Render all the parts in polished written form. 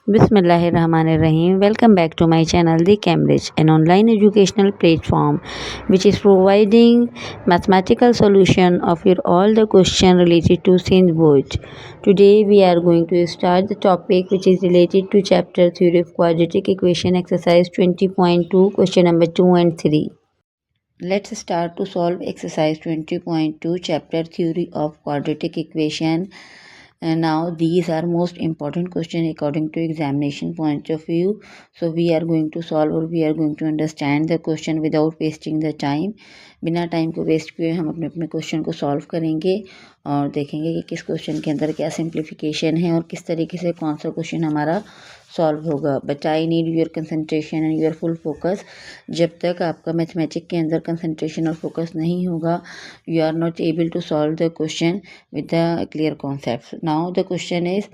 Bismillahirrahmanirrahim. Welcome back to my channel The Cambridge, an online educational platform which is providing mathematical solution of your all the question related to Sindh Board. Today we are going to start the topic which is related to chapter theory of quadratic equation exercise 20.2 question number 2 and 3. Let's start to solve exercise 20.2 chapter theory of quadratic equation. And now these are most important question according to examination point of view. So we are going to solve or we are going to understand the question without wasting the time. बिना time को waste किए हम अपने अपने question को solve करेंगे और देखेंगे कि किस क्वेश्चन के अंदर क्या सिंप्लीफिकेशन है और किस तरीके से कौन सा क्वेश्चन हमारा सॉल्व होगा. But I need your concentration and your full focus. जब तक आपका मैथमेटिक्स के अंदर कंसंट्रेशन और फोकस नहीं होगा, you are not able to solve the question with the clear concept. Now the question is,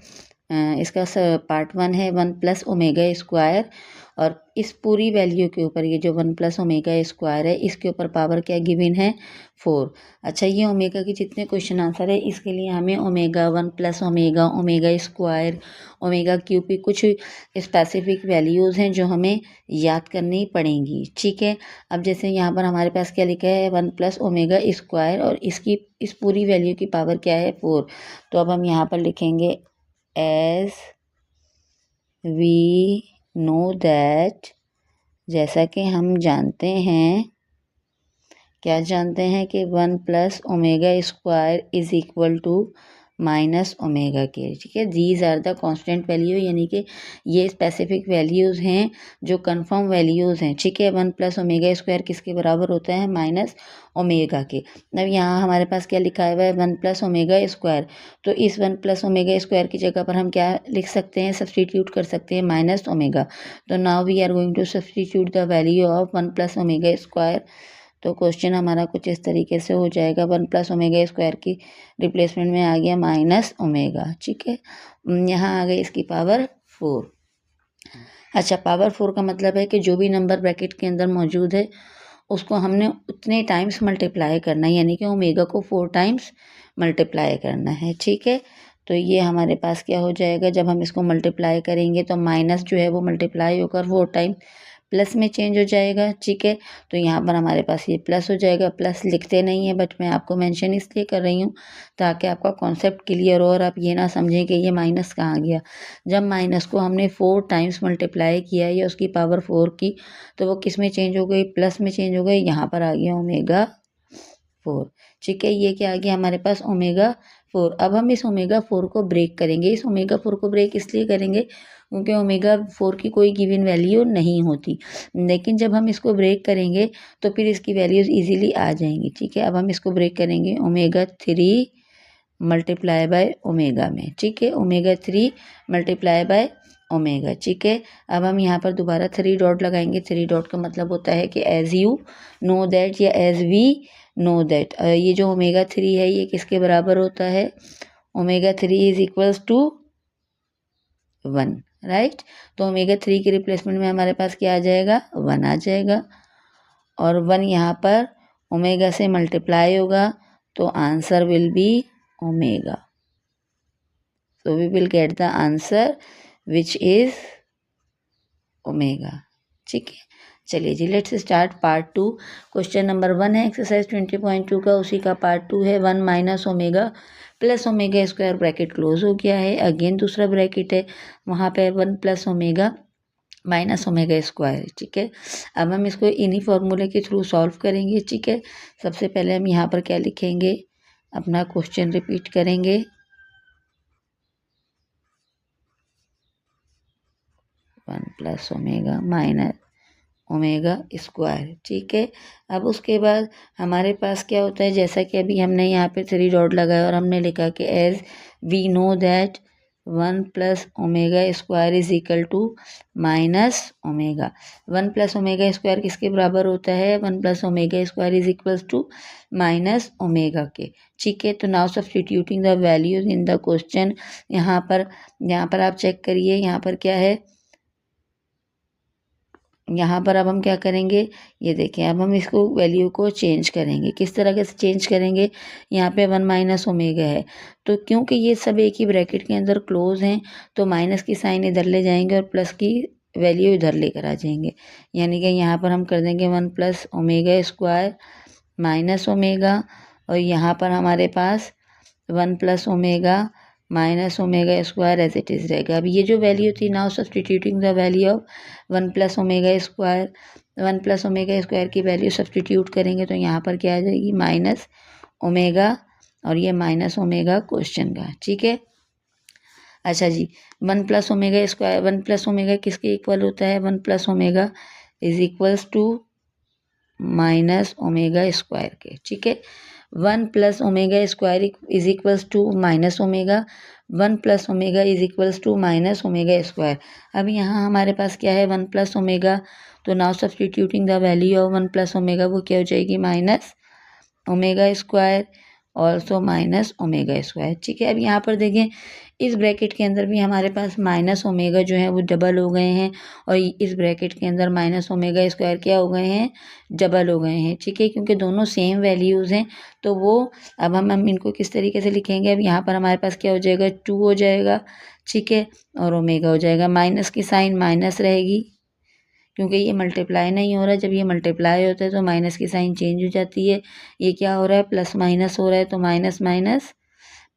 इसका पार्ट 1 है 1 प्लस ओमेगा स्क्वायर, और इस पूरी वैल्यू के ऊपर ये जो 1 प्लस ओमेगा स्क्वायर है इसके ऊपर पावर क्या गिवन है 4. अच्छा, ये ओमेगा के जितने क्वेश्चन आंसर है इसके लिए हमें omega 1 plus omega, omega square, omega cube की कुछ स्पेसिफिक वैल्यूज़ हैं जो हमें याद करनी पड़ेंगी. ठीक है, अब जैसे यहाँ पर हमारे पास क्या लिखा है 1 प्लस ओमेगा स्क्वायर और इसकी इस पूरी वैल्यू की पावर क्या है 4. तो अब हम यहाँ पर लिखेंगे एज वी नो दैट, जैसा कि हम जानते हैं, क्या जानते हैं कि 1 plus omega square is equal to minus omega के. ठीक है, these are the constant value, यानी कि ये स्पेसिफिक वैल्यूज़ हैं जो कंफर्म वैल्यूज़ हैं. ठीक है, 1 प्लस ओमेगा स्क्वायर किसके बराबर होता है माइनस ओमेगा के. अब यहाँ हमारे पास क्या लिखा हुआ है 1 प्लस ओमेगा स्क्वायर, तो इस 1 प्लस ओमेगा स्क्वायर की जगह पर हम क्या लिख सकते हैं, सब्सटीट्यूट कर सकते हैं माइनस ओमेगा. तो now we are going to substitute the value of 1 plus omega square. तो क्वेश्चन हमारा कुछ इस तरीके से हो जाएगा, 1 प्लस ओमेगा स्क्वायर की रिप्लेसमेंट में आ गया माइनस ओमेगा. ठीक है, यहाँ आ गई इसकी पावर 4. अच्छा, पावर 4 का मतलब है कि जो भी नंबर ब्रैकेट के अंदर मौजूद है उसको हमने उतने टाइम्स मल्टीप्लाई करना है, यानी कि ओमेगा को 4 टाइम्स मल्टीप्लाई करना है. ठीक है, तो ये हमारे पास क्या हो जाएगा, जब हम इसको मल्टीप्लाई करेंगे तो माइनस जो है वो मल्टीप्लाई होकर 4 टाइम प्लस में चेंज हो जाएगा. ठीक है, तो यहाँ पर हमारे पास ये प्लस हो जाएगा. प्लस लिखते नहीं है बट मैं आपको मेंशन इसलिए कर रही हूँ ताकि आपका कॉन्सेप्ट क्लियर हो और आप ये ना समझें कि ये माइनस कहाँ गया. जब माइनस को हमने 4 टाइम्स मल्टीप्लाई किया या उसकी पावर 4 की, तो वो किस में चेंज हो गई, प्लस में चेंज हो गई. यहाँ पर आ गया ओमेगा 4. ठीक है, ये क्या आ गया हमारे पास ओमेगा 4. अब हम इस ओमेगा 4 को ब्रेक करेंगे. इस ओमेगा 4 को ब्रेक इसलिए करेंगे क्योंकि ओमेगा 4 की कोई गिवन वैल्यू नहीं होती, लेकिन जब हम इसको ब्रेक करेंगे तो फिर इसकी वैल्यूज़ इजीली आ जाएंगी. ठीक है, अब हम इसको ब्रेक करेंगे ओमेगा 3 मल्टीप्लाई बाय ओमेगा में. ठीक है, ओमेगा 3 मल्टीप्लाई बाय ओमेगा. ठीक है, अब हम यहाँ पर दोबारा 3 डॉट लगाएंगे. 3 डॉट का मतलब होता है कि एज यू नो दैट या एज वी नो दैट, ये जो ओमेगा 3 है ये किसके बराबर होता है, omega 3 is equals to 1. Right, तो ओमेगा 3 की रिप्लेसमेंट में हमारे पास क्या आ जाएगा 1 आ जाएगा, और 1 यहाँ पर ओमेगा से मल्टीप्लाई होगा तो answer will be omega. so we will get the answer which is omega. ठीक है, चलिए जी, let's start part 2. Question number 1 है एक्सरसाइज 20.2 का, उसी का पार्ट 2 है 1 minus omega plus omega square. Bracket close हो गया है. अगेन दूसरा ब्रैकेट है, वहाँ पे 1 plus omega minus omega square. ठीक है, अब हम इसको इन्हीं फॉर्मूले के थ्रू सॉल्व करेंगे. ठीक है, सबसे पहले हम यहाँ पर क्या लिखेंगे, अपना क्वेश्चन रिपीट करेंगे. 1 plus omega minus omega square. ठीक है, अब उसके बाद हमारे पास क्या होता है, जैसा कि अभी हमने यहाँ पे 3 डॉट लगाया और हमने लिखा कि as we know that 1 plus omega square is equal to minus omega. 1 plus omega square किसके बराबर होता है, 1 plus omega square is equal to minus omega के. ठीक है, तो now substituting the values in the question. यहाँ पर आप चेक करिए, यहाँ पर क्या है यहाँ पर अब हम क्या करेंगे, ये देखें, अब हम इसको वैल्यू को चेंज करेंगे। किस तरह से चेंज करेंगे, यहाँ पे 1 माइनस ओमेगा है, तो क्योंकि ये सब एक ही ब्रैकेट के अंदर क्लोज हैं तो माइनस की साइन इधर ले जाएंगे और प्लस की वैल्यू इधर लेकर आ जाएंगे। यानी कि यहाँ पर हम कर देंगे 1 plus omega square minus omega, और यहाँ पर हमारे पास 1 plus omega minus omega square as it is रहेगा। अब ये जो वैल्यू थी, now substituting the value of 1 plus omega square, 1 plus omega square की वैल्यू सब्सटीट्यूट करेंगे तो यहाँ पर क्या आ जाएगी, माइनस ओमेगा, और ये माइनस ओमेगा क्वेश्चन का, ठीक है। अच्छा जी, 1 plus omega square, 1 plus omega किसके इक्वल होता है, 1 plus omega is equals to minus omega square के, ठीक है। 1 plus omega square is equals to minus omega, 1 plus omega is equals to minus omega square. अब यहाँ हमारे पास क्या है, 1 प्लस ओमेगा, तो now substituting the value of 1 plus omega, वो क्या हो जाएगी, minus omega square, also minus omega square, ठीक है। अब यहाँ पर देखें, इस ब्रैकेट के अंदर भी हमारे पास माइनस ओमेगा जो है वो डबल हो गए हैं, और इस ब्रैकेट के अंदर माइनस ओमेगा स्क्वायर क्या हो गए हैं, डबल हो गए हैं, ठीक है, क्योंकि दोनों सेम वैल्यूज़ हैं। तो वो अब हम इनको किस तरीके से लिखेंगे, अब यहाँ पर हमारे पास क्या हो जाएगा, 2 हो जाएगा, ठीक है, और ओमेगा हो जाएगा, माइनस की साइन माइनस रहेगी क्योंकि ये मल्टीप्लाई नहीं हो रहा है। जब ये मल्टीप्लाई होता है तो माइनस की साइन चेंज हो जाती है। ये क्या हो रहा है, प्लस माइनस हो रहा है, तो माइनस माइनस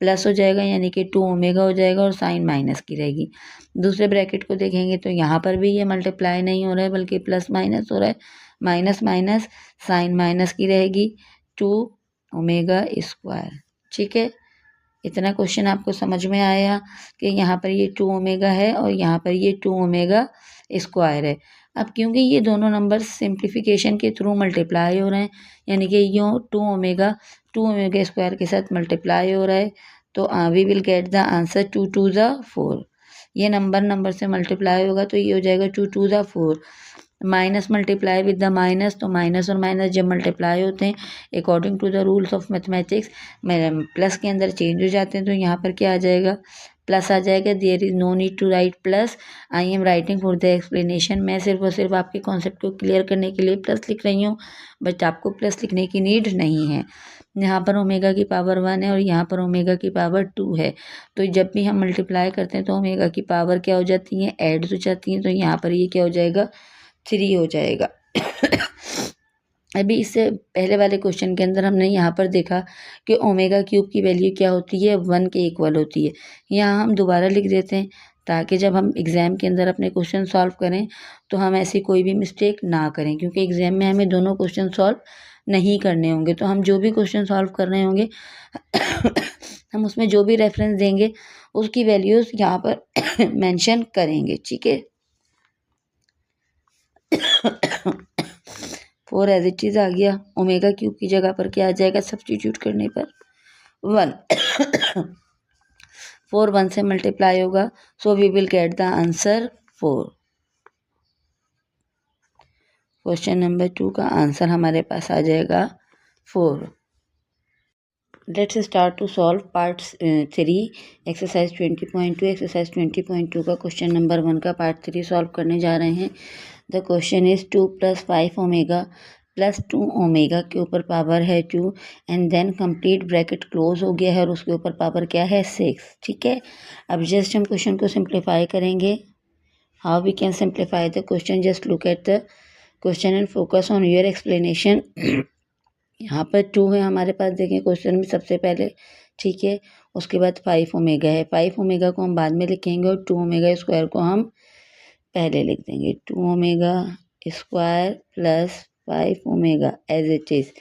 प्लस हो जाएगा, यानी कि 2 ओमेगा हो जाएगा और साइन माइनस की रहेगी। दूसरे ब्रैकेट को देखेंगे तो यहाँ पर भी ये मल्टीप्लाई नहीं हो रहा है बल्कि प्लस माइनस हो रहा है, माइनस माइनस साइन माइनस की रहेगी, 2 ओमेगा स्क्वायर, ठीक है। इतना क्वेश्चन आपको समझ में आया कि यहाँ पर ये 2 ओमेगा है और यहाँ पर ये 2 ओमेगा स्क्वायर है। अब क्योंकि ये दोनों नंबर सिंप्लीफिकेशन के थ्रू मल्टीप्लाई हो रहे हैं, यानी कि यूँ 2 ओमेगा स्क्वायर के साथ मल्टीप्लाई हो रहा है, तो we will get the answer 2 to the 4। ये नंबर से मल्टीप्लाई होगा तो ये हो जाएगा 2 to the 4। Minus multiply with the minus, तो माइनस और माइनस जब मल्टीप्लाई होते हैं according to the rules of mathematics plus के अंदर चेंज हो जाते हैं, तो यहाँ पर क्या आ जाएगा, प्लस आ जाएगा। There is no need to write plus, I am writing for the explanation. मैं सिर्फ और सिर्फ आपके कॉन्सेप्ट को क्लियर करने के लिए प्लस लिख रही हूँ, बट आपको प्लस लिखने की नीड नहीं है। यहाँ पर ओमेगा की पावर 1 है और यहाँ पर ओमेगा की पावर 2 है, तो जब भी हम मल्टीप्लाई करते हैं तो ओमेगा की पावर क्या हो जाती है, ऐड हो जाती हैं, तो यहाँ पर ये क्या हो जाएगा, 3 हो जाएगा। अभी इससे पहले वाले क्वेश्चन के अंदर हमने यहाँ पर देखा कि ओमेगा क्यूब की वैल्यू क्या होती है, 1 के इक्वल होती है। यहाँ हम दोबारा लिख देते हैं ताकि जब हम एग्ज़ाम के अंदर अपने क्वेश्चन सॉल्व करें तो हम ऐसी कोई भी मिस्टेक ना करें, क्योंकि एग्ज़ाम में हमें दोनों क्वेश्चन सॉल्व नहीं करने होंगे। तो हम जो भी क्वेश्चन सॉल्व कर रहे होंगे हम उसमें जो भी रेफरेंस देंगे उसकी वैल्यूज़ यहाँ पर मेंशन करेंगे, ठीक है। 4 एज इट इज़ आ गया, ओमेगा क्यूब की जगह पर क्या आ जाएगा, सब्सटीट्यूट करने पर 1 4 1 से मल्टीप्लाई होगा, so we will get the answer 4। Question number 2 का आंसर हमारे पास आ जाएगा 4। Let's start to solve part 3 exercise 20.2। Exercise 20.2 का क्वेश्चन नंबर 1 का पार्ट 3 सॉल्व करने जा रहे हैं। The question is 2 + 5 omega plus 2 omega के ऊपर पावर है 2 and then complete bracket close हो गया है और उसके ऊपर पावर क्या है 6, ठीक है। अब जस्ट हम क्वेश्चन को सिंप्लीफाई करेंगे। How we can simplify the question, just look at the question and focus on your explanation. यहाँ पर 2 है हमारे पास, देखें क्वेश्चन में सबसे पहले, ठीक है। उसके बाद 5 ओमेगा है, 5 ओमेगा को हम बाद में लिखेंगे और 2 ओमेगा स्क्वायर को हम पहले लिख देंगे। 2 omega square plus 5 omega as it is.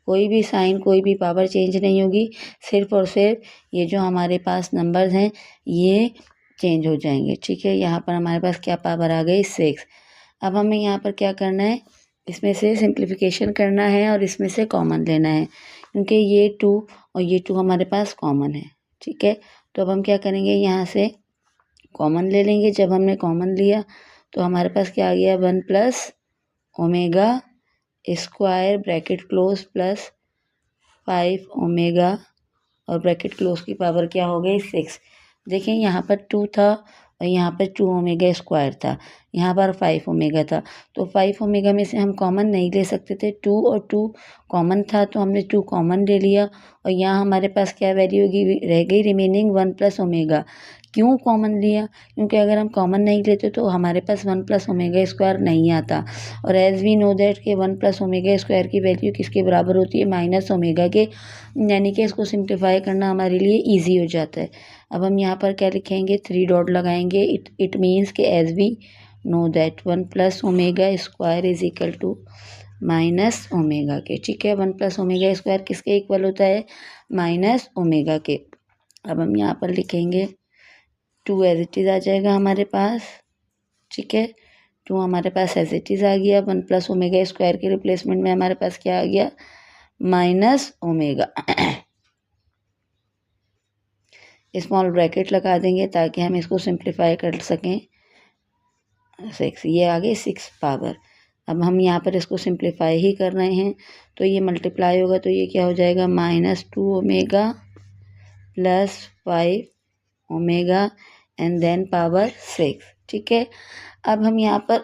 कोई भी साइन कोई भी पावर चेंज नहीं होगी, सिर्फ और सिर्फ ये जो हमारे पास नंबर्स हैं ये चेंज हो जाएंगे, ठीक है। यहाँ पर हमारे पास क्या पावर आ गई 6। अब हमें यहाँ पर क्या करना है, इसमें से सिंप्लीफिकेशन करना है और इसमें से कॉमन लेना है, क्योंकि ये 2 और ये 2 हमारे पास कॉमन है, ठीक है। तो अब हम क्या करेंगे, यहाँ से कॉमन ले लेंगे। जब हमने कॉमन लिया तो हमारे पास क्या आ गया, 1 plus omega square bracket close plus 5 omega और ब्रैकेट क्लोज की पावर क्या हो गई 6। देखें यहाँ पर 2 था और यहाँ पर 2 ओमेगा स्क्वायर था, यहाँ पर 5 ओमेगा था। तो 5 ओमेगा में से हम कॉमन नहीं ले सकते थे, 2 और 2 कॉमन था तो हमने 2 कॉमन ले लिया। और यहाँ हमारे पास क्या वैल्यू होगी, रह गई रिमेनिंग 1 प्लस ओमेगा। क्यों कॉमन लिया, क्योंकि अगर हम कॉमन नहीं लेते तो हमारे पास 1 प्लस ओमेगा स्क्वायर नहीं आता। और एज वी नो दैट कि 1 प्लस ओमेगा स्क्वायर की वैल्यू किसके बराबर होती है, माइनस ओमेगा के, यानी कि इसको सिंप्लीफाई करना हमारे लिए ईजी हो जाता है। अब हम यहाँ पर क्या लिखेंगे, 3 डॉट लगाएंगे। इट मीन्स कि as we know that 1 plus omega square is equal to minus omega के। ठीक है, 1 प्लस ओमेगा स्क्वायर किसके इक्वल होता है, माइनस ओमेगा के। अब हम यहाँ पर लिखेंगे 2 एज इट इज़ आ जाएगा हमारे पास। ठीक है, 2 हमारे पास एज इट इज़ आ गया। 1 प्लस ओमेगा स्क्वायर के रिप्लेसमेंट में हमारे पास क्या आ गया, माइनस ओमेगा। स्मॉल ब्रैकेट लगा देंगे ताकि हम इसको सिंप्लीफाई कर सकें। 6 ये आ गए 6 पावर। अब हम यहाँ पर इसको सिंप्लीफाई ही कर रहे हैं तो ये मल्टीप्लाई होगा तो ये क्या हो जाएगा, -2 omega plus 5 omega and then power 6। ठीक है, अब हम यहाँ पर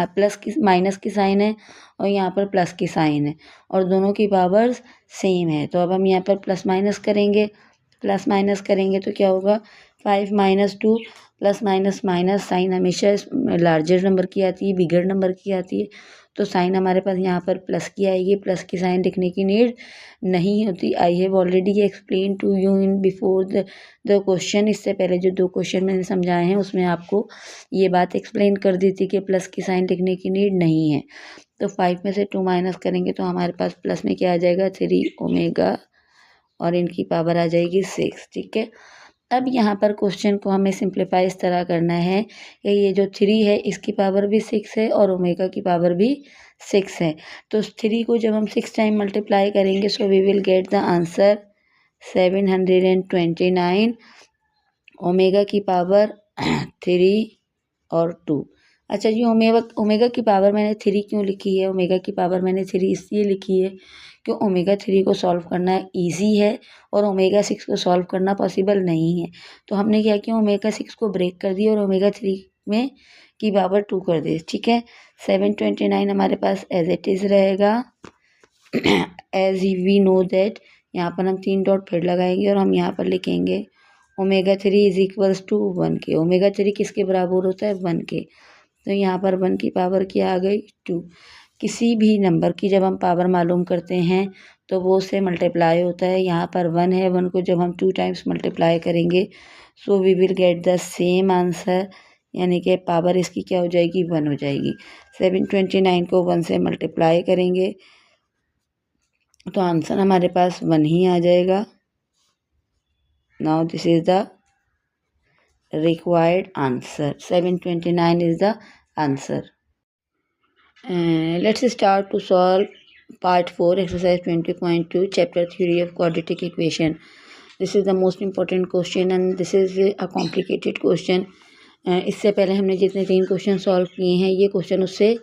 प्लस की माइनस की साइन है और यहाँ पर प्लस की साइन है और दोनों की पावर्स सेम है। तो अब हम यहाँ पर प्लस माइनस करेंगे तो क्या होगा, 5 - 2 प्लस माइनस माइनस, साइन हमेशा लार्जर नंबर की आती है, बिगर नंबर की आती है। तो साइन हमारे पास यहाँ पर प्लस की आएगी, प्लस की साइन लिखने की नीड नहीं होती। I have already explain to you in before the question. इससे पहले जो 2 क्वेश्चन मैंने समझाए हैं उसमें आपको ये बात एक्सप्लेन कर दी थी कि प्लस की साइन लिखने की नीड नहीं है। तो 5 में से 2 माइनस करेंगे तो हमारे पास प्लस में क्या आ जाएगा, 3 ओमेगा और इनकी पावर आ जाएगी 6। ठीक है, अब यहाँ पर क्वेश्चन को हमें सिंप्लीफाई इस तरह करना है कि ये जो 3 है इसकी पावर भी 6 है और ओमेगा की पावर भी 6 है। तो 3 को जब हम 6 टाइम मल्टीप्लाई करेंगे so we will get the answer 729। Omega की पावर 3 और 2। अच्छा जी, ओमेगा की पावर मैंने 3 क्यों लिखी है, ओमेगा की पावर मैंने 3 इसलिए लिखी है कि ओमेगा 3 को सॉल्व करना इजी है और ओमेगा 6 को सॉल्व करना पॉसिबल नहीं है। तो हमने क्या किया, ओमेगा 6 को ब्रेक कर दिया और ओमेगा 3 में की पावर 2 कर दी। ठीक है, 729 हमारे पास एज इट इज़ रहेगा। एज वी नो दैट, यहाँ पर हम 3 डॉट फिर लगाएंगे और हम यहाँ पर लिखेंगे ओमेगा 3 इज इक्वल्स टू 1 के। ओमेगा 3 किसके बराबर होता है, 1 के। तो यहाँ पर 1 की पावर क्या आ गई, 2। किसी भी नंबर की जब हम पावर मालूम करते हैं तो वो उससे मल्टीप्लाई होता है। यहाँ पर 1 है, 1 को जब हम 2 टाइम्स मल्टीप्लाई करेंगे so we will get the same answer, यानी कि पावर इसकी क्या हो जाएगी, 1 हो जाएगी। 729 को 1 से मल्टीप्लाई करेंगे तो आंसर हमारे पास 1 ही आ जाएगा। Now this is the required answer, 729 is the answer. Let's start to solve part 4 exercise 20.2 chapter theory of quadratic equation. This is the most important question and this is a complicated question. इससे पहले हमने जितने 3 question solve किए हैं ये question उससे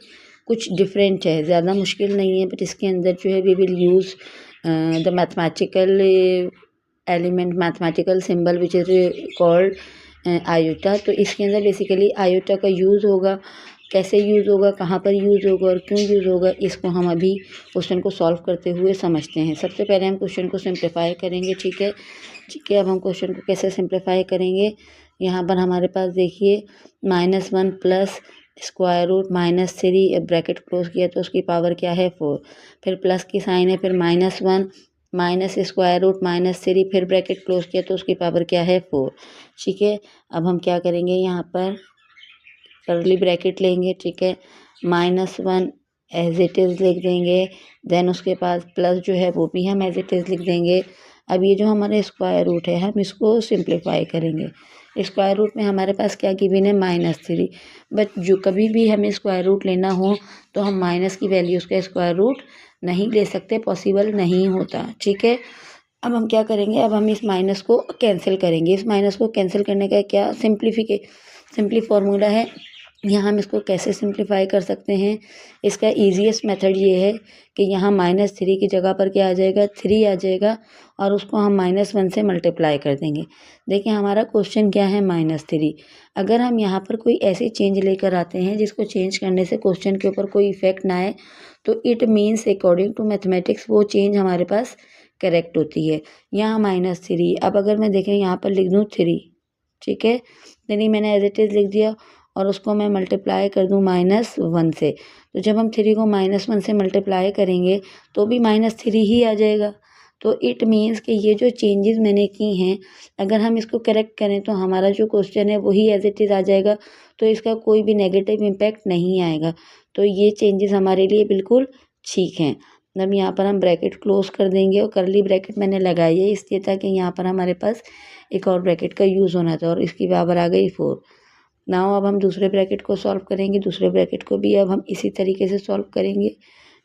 कुछ different है, ज़्यादा मुश्किल नहीं है, बट इसके अंदर जो है we will use the mathematical element, mathematical symbol which is called iota. तो इसके अंदर बेसिकली आयोटा का यूज़ होगा, कैसे यूज़ होगा, कहाँ पर यूज़ होगा और क्यों यूज़ होगा, इसको हम अभी क्वेश्चन को सॉल्व करते हुए समझते हैं। सबसे पहले हम क्वेश्चन को सिंप्लीफाई करेंगे। ठीक है, अब हम क्वेश्चन को कैसे सिंप्लीफाई करेंगे, यहाँ पर हमारे पास देखिए -1 plus square root -3, bracket close किया तो उसकी पावर क्या है, 4। फिर प्लस की साइन है, फिर -1 माइनस स्क्वायर रूट -3, फिर ब्रैकेट क्लोज किया तो उसकी पावर क्या है, 4। ठीक है, अब हम क्या करेंगे, यहाँ पर कर्ली ब्रैकेट लेंगे। ठीक है, -1 एज इट इज़ लिख देंगे, देन उसके पास प्लस जो है वो भी हम एज इट इज़ लिख देंगे। अब ये जो हमारे स्क्वायर रूट है हम इसको सिंप्लीफाई करेंगे। स्क्वायर रूट में हमारे पास क्या गिवन है, -3, बट जो कभी भी हमें स्क्वायर रूट लेना हो तो हम माइनस की वैल्यूज़ का स्क्वायर रूट नहीं ले सकते, पॉसिबल नहीं होता। ठीक है, अब हम क्या करेंगे, अब हम इस माइनस को कैंसिल करेंगे। इस माइनस को कैंसिल करने का क्या सिंपली फॉर्मूला है, यहाँ हम इसको कैसे सिंप्लीफाई कर सकते हैं, इसका ईजीएस्ट मेथड ये है कि यहाँ -3 की जगह पर क्या आ जाएगा, 3 आ जाएगा और उसको हम -1 से मल्टीप्लाई कर देंगे। देखिए हमारा क्वेश्चन क्या है, -3। अगर हम यहाँ पर कोई ऐसी चेंज लेकर आते हैं जिसको चेंज करने से क्वेश्चन के ऊपर कोई इफेक्ट ना आए, तो it means according to mathematics वो चेंज हमारे पास करेक्ट होती है। यहाँ -3, अब अगर मैं देखें यहाँ पर लिख दूँ 3, ठीक है, 3 मैंने एज इट इज़ लिख दिया और उसको मैं मल्टीप्लाई कर दूँ -1 से। तो जब हम 3 को -1 से मल्टीप्लाई करेंगे तो भी -3 ही आ जाएगा। तो इट मीन्स कि ये जो चेंजेस मैंने की हैं, अगर हम इसको करेक्ट करें तो हमारा जो क्वेश्चन है वही एज इट इज़ आ जाएगा, तो इसका कोई भी नेगेटिव इम्पैक्ट नहीं आएगा। तो ये चेंजेस हमारे लिए बिल्कुल ठीक हैं। अब यहाँ पर हम ब्रैकेट क्लोज कर देंगे और करली ब्रैकेट मैंने लगाई है इसलिए था कि यहाँ पर हमारे पास एक और ब्रैकेट का यूज़ होना था और इसकी पावर आ गई 4। नाउ अब हम दूसरे ब्रैकेट को सॉल्व करेंगे, दूसरे ब्रैकेट को भी अब हम इसी तरीके से सॉल्व करेंगे,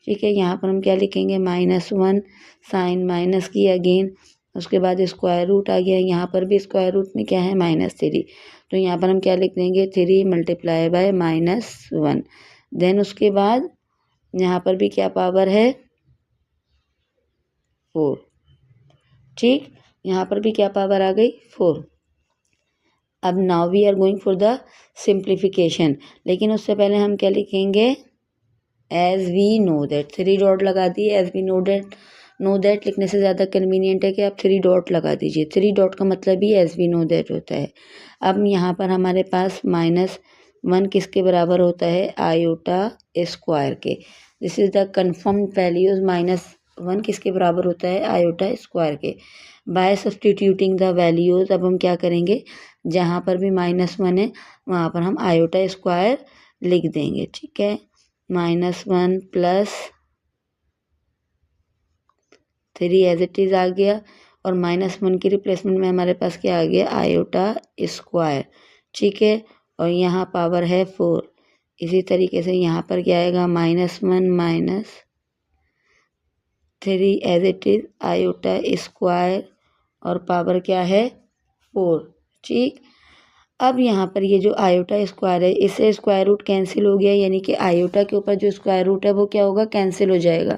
ठीक है। यहाँ पर हम क्या लिखेंगे, -1 साइन माइनस की अगेन, उसके बाद स्क्वायर रूट आ गया, यहाँ पर भी स्क्वायर रूट में क्या है, -3। तो यहाँ पर हम क्या लिख देंगे, 3 मल्टीप्लाई बाय -1। देन उसके बाद यहाँ पर भी क्या पावर है, 4, ठीक। यहाँ पर भी क्या पावर आ गई, 4। अब now we are going for the simplification, लेकिन उससे पहले हम क्या लिखेंगे, as we know that, 3 dot लगा दिए। एज वी नो दैट लिखने से ज़्यादा कन्वीनियंट है कि आप 3 डॉट लगा दीजिए। 3 डॉट का मतलब ही एज वी नो दैट होता है। अब यहाँ पर हमारे पास -1 किसके बराबर होता है, आयोटा स्क्वायर के। This is the confirmed values, -1 किसके बराबर होता है, आयोटा स्क्वायर के। बाय सब्सटीट्यूटिंग द वैल्यूज, अब हम क्या करेंगे, जहाँ पर भी -1 है वहाँ पर हम आयोटा स्क्वायर लिख देंगे, ठीक है। -1 प्लस 3 एज इट इज़ आ गया और -1 की रिप्लेसमेंट में हमारे पास क्या आ गया, आयोटा स्क्वायर, ठीक है। और यहाँ पावर है 4। इसी तरीके से यहाँ पर क्या आएगा, -1 minus 3 as it is iota square और पावर क्या है, 4, ठीक। अब यहाँ पर ये जो आयोटा स्क्वायर है, इससे स्क्वायर रूट कैंसिल हो गया, यानी कि आयोटा के ऊपर जो स्क्वायर रूट है वो क्या होगा, कैंसिल हो जाएगा।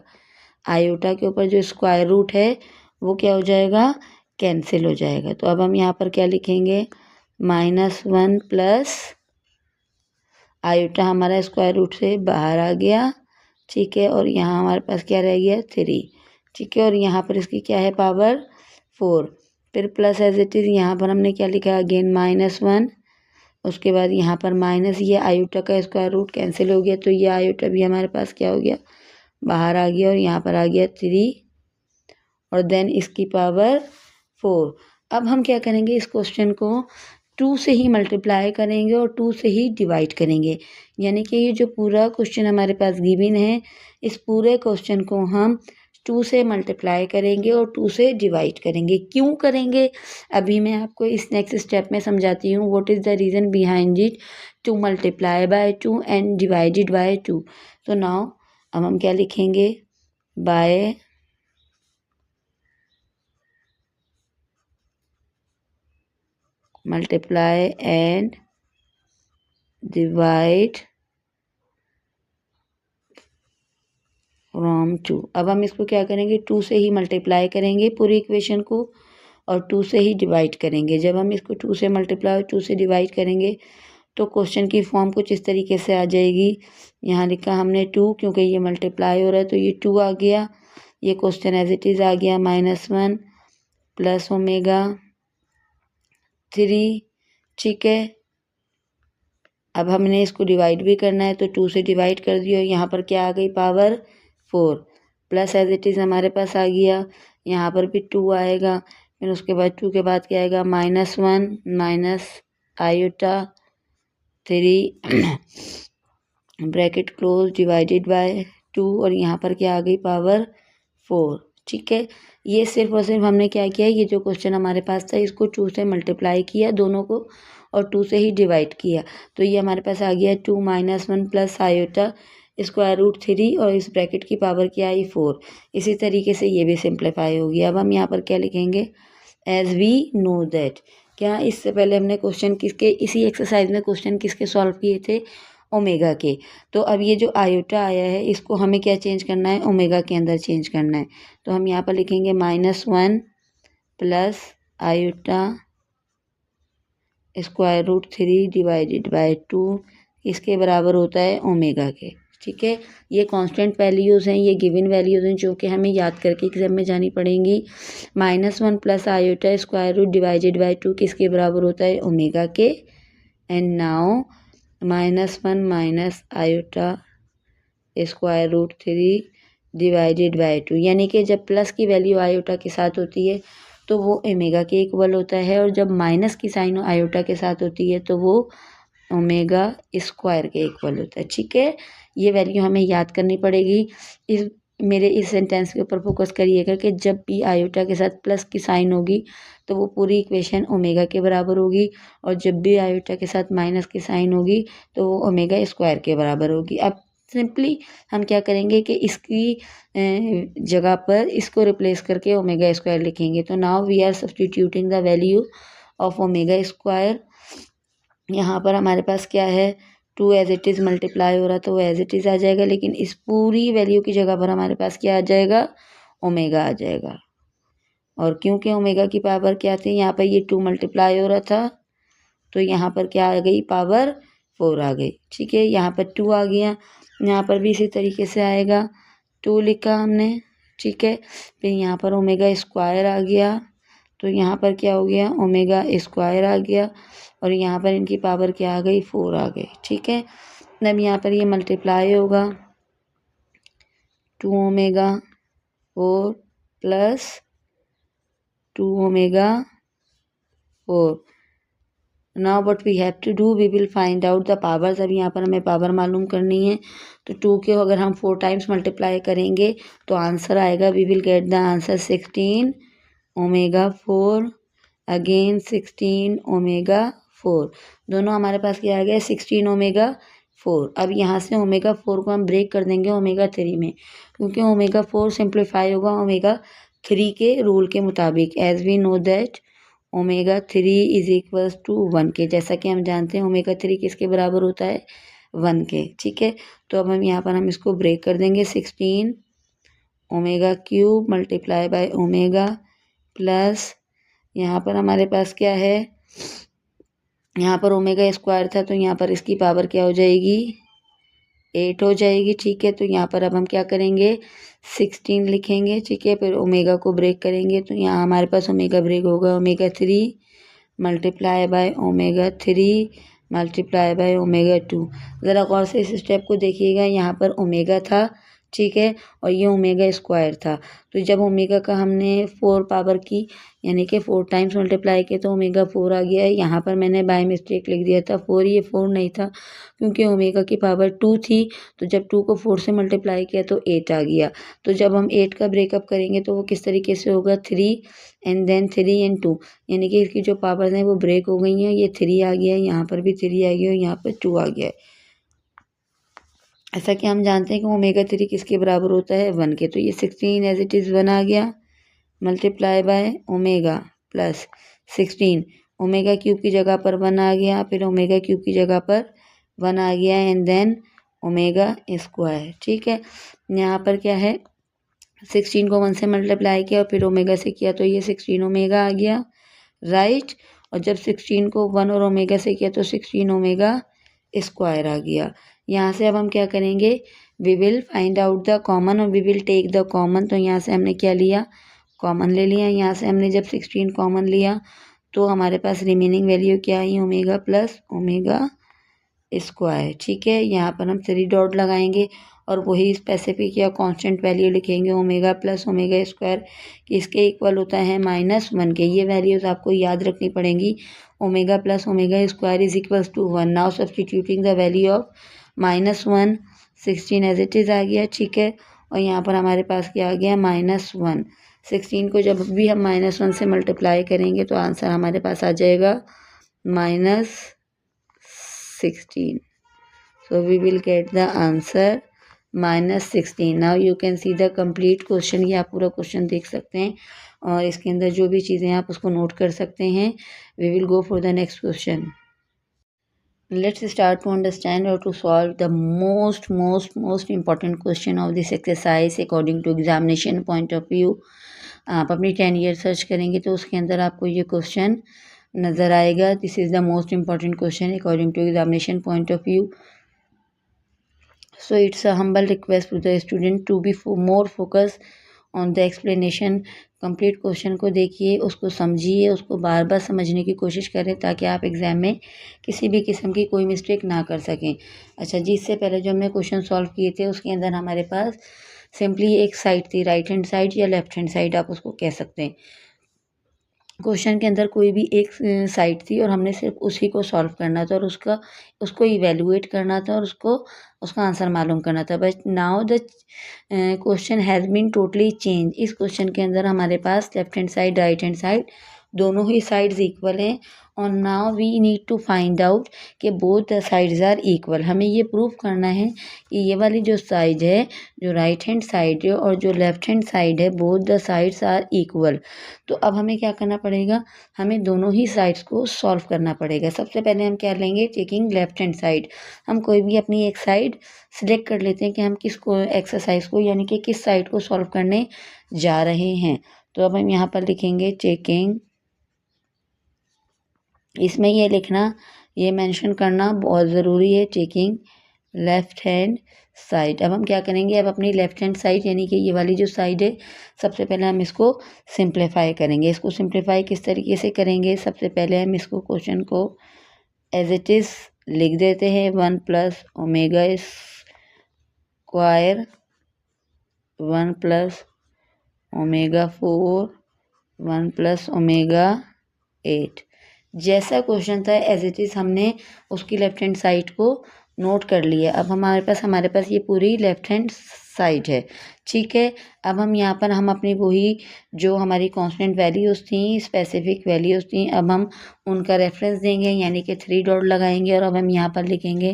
आयोटा के ऊपर जो स्क्वायर रूट है वो क्या हो जाएगा, कैंसिल हो जाएगा। तो अब हम यहाँ पर क्या लिखेंगे, -1 प्लस आयोटा हमारा स्क्वायर रूट से बाहर आ गया, ठीक है। और यहाँ हमारे पास क्या रह गया, 3, ठीक है। और यहाँ पर इसकी क्या है, पावर 4। फिर प्लस एज इट इज़ यहाँ पर हमने क्या लिखा, अगेन -1, उसके बाद यहाँ पर माइनस, ये आयोटा का स्क्वायर रूट कैंसिल हो गया, तो ये आयोटा भी हमारे पास क्या हो गया, बाहर आ गया और यहाँ पर आ गया 3 और देन इसकी पावर 4। अब हम क्या करेंगे, इस क्वेश्चन को 2 से ही मल्टीप्लाई करेंगे और 2 से ही डिवाइड करेंगे, यानी कि ये जो पूरा क्वेश्चन हमारे पास गिवन है, इस पूरे क्वेश्चन को हम 2 से मल्टीप्लाई करेंगे और 2 से डिवाइड करेंगे। क्यों करेंगे, अभी मैं आपको इस नेक्स्ट स्टेप में समझाती हूँ। What is the reason behind it, to multiply by 2 and divided by 2। तो नाउ अब हम क्या लिखेंगे, by multiply and divide from 2। अब हम इसको क्या करेंगे, 2 से ही मल्टीप्लाई करेंगे पूरी इक्वेशन को और 2 से ही डिवाइड करेंगे। जब हम इसको 2 से मल्टीप्लाई और 2 से डिवाइड करेंगे तो क्वेश्चन की फॉर्म कुछ इस तरीके से आ जाएगी। यहाँ लिखा हमने 2, क्योंकि ये मल्टीप्लाई हो रहा है तो ये 2 आ गया। ये क्वेश्चन एज इट इज़ आ गया, -1 प्लस ओमेगा 3, ठीक है। अब हमने इसको डिवाइड भी करना है तो 2 से डिवाइड कर दिया, यहाँ पर क्या आ गई, power 4, plus as it is हमारे पास आ गया, यहाँ पर भी 2 आएगा। फिर उसके बाद 2 के बाद क्या आएगा, -1 minus iota 3 bracket close divided by 2 और यहाँ पर क्या आ गई, पावर 4, ठीक है। ये सिर्फ और सिर्फ हमने क्या किया, ये जो क्वेश्चन हमारे पास था इसको 2 से मल्टीप्लाई किया दोनों को और 2 से ही डिवाइड किया, तो ये हमारे पास आ गया 2 - 1 प्लस आयोटा स्क्वायर रूट 3 और इस ब्रैकेट की पावर क्या आई, 4। इसी तरीके से ये भी सिंप्लीफाई हो गया। अब हम यहाँ पर क्या लिखेंगे, एज वी नो दैट, क्या इससे पहले हमने क्वेश्चन किसके, इसी एक्सरसाइज में क्वेश्चन किसके सॉल्व किए थे, ओमेगा के। तो अब ये जो आयोटा आया है इसको हमें क्या चेंज करना है, ओमेगा के अंदर चेंज करना है। तो हम यहाँ पर लिखेंगे -1 प्लस आयोटा √3 डिवाइडेड बाय 2 इसके बराबर होता है ओमेगा के। ठीक है, ये कांस्टेंट वैल्यूज़ हैं, ये गिवन वैल्यूज़ हैं जो कि हमें याद करके एग्जाम में जानी पड़ेंगी। -1 प्लस आयोटा √2 डिवाइडेड बाय 2 किसके बराबर होता है, ओमेगा के। And now -1 minus iota √3 divided by 2, यानी कि जब प्लस की वैल्यू आयोटा के साथ होती है तो वो ओमेगा के इक्वल होता है, और जब माइनस की साइन आयोटा के साथ होती है तो वो ओमेगा स्क्वायर के इक्वल होता है। ठीक है, ये वैल्यू हमें याद करनी पड़ेगी। मेरे इस सेंटेंस के ऊपर फोकस करिएगा कि जब भी आयोटा के साथ प्लस की साइन होगी तो वो पूरी इक्वेशन ओमेगा के बराबर होगी, और जब भी आयोटा के साथ माइनस की साइन होगी तो वो ओमेगा स्क्वायर के बराबर होगी। अब सिंपली हम क्या करेंगे कि इसकी जगह पर इसको रिप्लेस करके ओमेगा स्क्वायर लिखेंगे। तो now we are substituting the value of omega square. यहाँ पर हमारे पास क्या है, 2 एज इट इज़ मल्टीप्लाई हो रहा तो वो एज इट इज़ आ जाएगा, लेकिन इस पूरी वैल्यू की जगह पर हमारे पास क्या आ जाएगा, ओमेगा आ जाएगा। और क्योंकि ओमेगा की पावर क्या थी, यहाँ पर ये 2 मल्टीप्लाई हो रहा था तो यहाँ पर क्या आ गई, पावर 4 आ गई। ठीक है, यहाँ पर 2 आ गया, यहाँ पर भी इसी तरीके से आएगा, 2 लिखा हमने। ठीक है, फिर यहाँ पर ओमेगा स्क्वायर आ गया तो यहाँ पर क्या हो गया, ओमेगा स्क्वायर आ गया, और यहाँ पर इनकी पावर क्या आ गई, 4 आ गई। ठीक है, अब यहाँ पर ये मल्टीप्लाई होगा 2 omega 4 plus 2 omega 4। Now what we have to do, we will find out the powers. अब यहाँ पर हमें पावर मालूम करनी है, तो 2 के अगर हम 4 टाइम्स मल्टीप्लाई करेंगे तो आंसर आएगा, we will get the answer 16 omega 4 again 16 omega 4। दोनों हमारे पास क्या आ गया, 16 ओमेगा 4। अब यहाँ से ओमेगा 4 को हम ब्रेक कर देंगे ओमेगा 3 में, क्योंकि ओमेगा 4 सिंप्लीफाई होगा ओमेगा 3 के रूल के मुताबिक। As we know that omega 3 is equals to 1 के, जैसा कि हम जानते हैं ओमेगा 3 किसके बराबर होता है, 1 के। ठीक है, तो अब हम यहाँ पर हम इसको ब्रेक कर देंगे, 16 omega cube multiply by omega plus यहाँ पर हमारे पास क्या है, यहाँ पर ओमेगा स्क्वायर था तो यहाँ पर इसकी पावर क्या हो जाएगी, 8 हो जाएगी। ठीक है, तो यहाँ पर अब हम क्या करेंगे, 16 लिखेंगे। ठीक है, फिर ओमेगा को ब्रेक करेंगे तो यहाँ हमारे पास ओमेगा ब्रेक होगा, omega 3 multiply by omega 3 multiply by omega 2। ज़रा गौर से इस स्टेप को देखिएगा, यहाँ पर ओमेगा था, ठीक है, और ये ओमेगा स्क्वायर था। तो जब ओमेगा का हमने 4 पावर की यानी कि 4 टाइम्स मल्टीप्लाई किया तो ओमेगा 4 आ गया है। यहाँ पर मैंने बाय मिस्टेक लिख दिया था 4, ये 4 नहीं था क्योंकि ओमेगा की पावर 2 थी। तो जब 2 को 4 से मल्टीप्लाई किया तो 8 आ गया। तो जब हम 8 का ब्रेकअप करेंगे तो वो किस तरीके से होगा, 3 एंड देन 3 एंड 2, यानी कि इसकी जो पावर्स हैं वो ब्रेक हो गई हैं। ये 3 आ गया है, यहाँ पर भी 3 आ गया और यहाँ पर 2 आ गया है। ऐसा कि हम जानते हैं कि ओमेगा 3 किसके बराबर होता है, 1 के। तो ये 16 एज इट इज़ 1 आ गया multiply by omega plus 16 omega cube की जगह पर 1 आ गया, फिर ओमेगा क्यूब की जगह पर 1 आ गया एंड देन ओमेगा स्क्वायर। ठीक है, यहाँ पर क्या है, 16 को 1 से मल्टीप्लाई किया और फिर ओमेगा से किया तो ये 16 ओमेगा आ गया, राइट। और जब 16 को 1 और ओमेगा से किया तो 16 ओमेगा स्क्वायर आ गया। यहाँ से अब हम क्या करेंगे, we will find out the common और we will take the common. तो यहाँ से हमने क्या लिया, कॉमन ले लिया। यहाँ से हमने जब 16 कॉमन लिया तो हमारे पास रिमेनिंग वैल्यू क्या आई, ओमेगा प्लस ओमेगा स्क्वायर। ठीक है, यहाँ पर हम 3 डॉट लगाएंगे और वही स्पेसिफिक या कांस्टेंट वैल्यू लिखेंगे, ओमेगा प्लस ओमेगा स्क्वायर इसके इक्वल होता है -1 के। ये वैल्यूज़ आपको याद रखनी पड़ेंगी। Omega plus omega square is equals to 1। Now substituting the value of -1, 16 as it is आ गया। ठीक है, और यहाँ पर हमारे पास क्या आ गया, -1। 16 को जब भी हम -1 से मल्टीप्लाई करेंगे तो आंसर हमारे पास आ जाएगा -16। So we will get the answer -16. Now you can see the complete question। ये आप पूरा क्वेश्चन देख सकते हैं और इसके अंदर जो भी चीज़ें आप उसको नोट कर सकते हैं. We will go for the next question. Let's start to understand or to solve the most important question of this exercise according to examination point of view. आप अपनी 10 ईयर सर्च करेंगे तो उसके अंदर आपको ये क्वेश्चन नज़र आएगा. This is the most important question according to examination point of view. So it's a humble request to the student to be more focused on the explanation. Complete question को देखिए, उसको समझिए, उसको बार बार समझने की कोशिश करें ताकि आप एग्ज़ाम में किसी भी किस्म की कोई मिस्टेक ना कर सकें. अच्छा जी, इससे पहले जो हमने क्वेश्चन सॉल्व किए थे उसके अंदर हमारे पास सिंपली एक साइड थी, राइट हैंड साइड या लेफ्ट हैंड साइड आप उसको कह सकते हैं. क्वेश्चन के अंदर कोई भी एक साइड थी और हमने सिर्फ उसी को सॉल्व करना था और उसको इवेलुएट करना था और उसका आंसर मालूम करना था. But now the question has been totally change. इस क्वेश्चन के अंदर हमारे पास left hand side, right hand side दोनों ही साइड्स इक्वल हैं और now we need to find out कि both the sides are equal. हमें ये प्रूव करना है कि ये वाली जो साइड है, जो राइट हैंड साइड है और जो लेफ्ट हैंड साइड है, both the sides are equal. तो अब हमें क्या करना पड़ेगा, हमें दोनों ही साइड्स को सॉल्व करना पड़ेगा. सबसे पहले हम क्या लेंगे, टेकिंग लेफ्ट हैंड साइड. हम कोई भी अपनी एक साइड सिलेक्ट कर लेते हैं कि हम किसको एक्सरसाइज को यानी कि किस साइड को सॉल्व करने जा रहे हैं. तो अब हम यहाँ पर लिखेंगे टेकिंग. इसमें ये लिखना, ये मेंशन करना बहुत ज़रूरी है, टेकिंग लेफ्ट हैंड साइड. अब हम क्या करेंगे, अब अपनी लेफ्ट हैंड साइड यानी कि ये वाली जो साइड है, सबसे पहले हम इसको सिंप्लीफाई करेंगे. इसको सिंप्लीफाई किस तरीके से करेंगे, सबसे पहले हम इसको क्वेश्चन को एज इट इज़ लिख देते हैं. 1 plus omega square 1 plus omega 4 1 plus omega 8. जैसा क्वेश्चन था एज इट इज़ हमने उसकी लेफ्ट हैंड साइड को नोट कर लिया. अब हमारे पास ये पूरी लेफ्ट हैंड साइड है. ठीक है, अब हम यहाँ पर हम अपनी वही जो हमारी कांस्टेंट वैल्यूज़ थी, स्पेसिफिक वैल्यूज़ थी, अब हम उनका रेफरेंस देंगे यानी कि 3 डॉट लगाएंगे और अब हम यहाँ पर लिखेंगे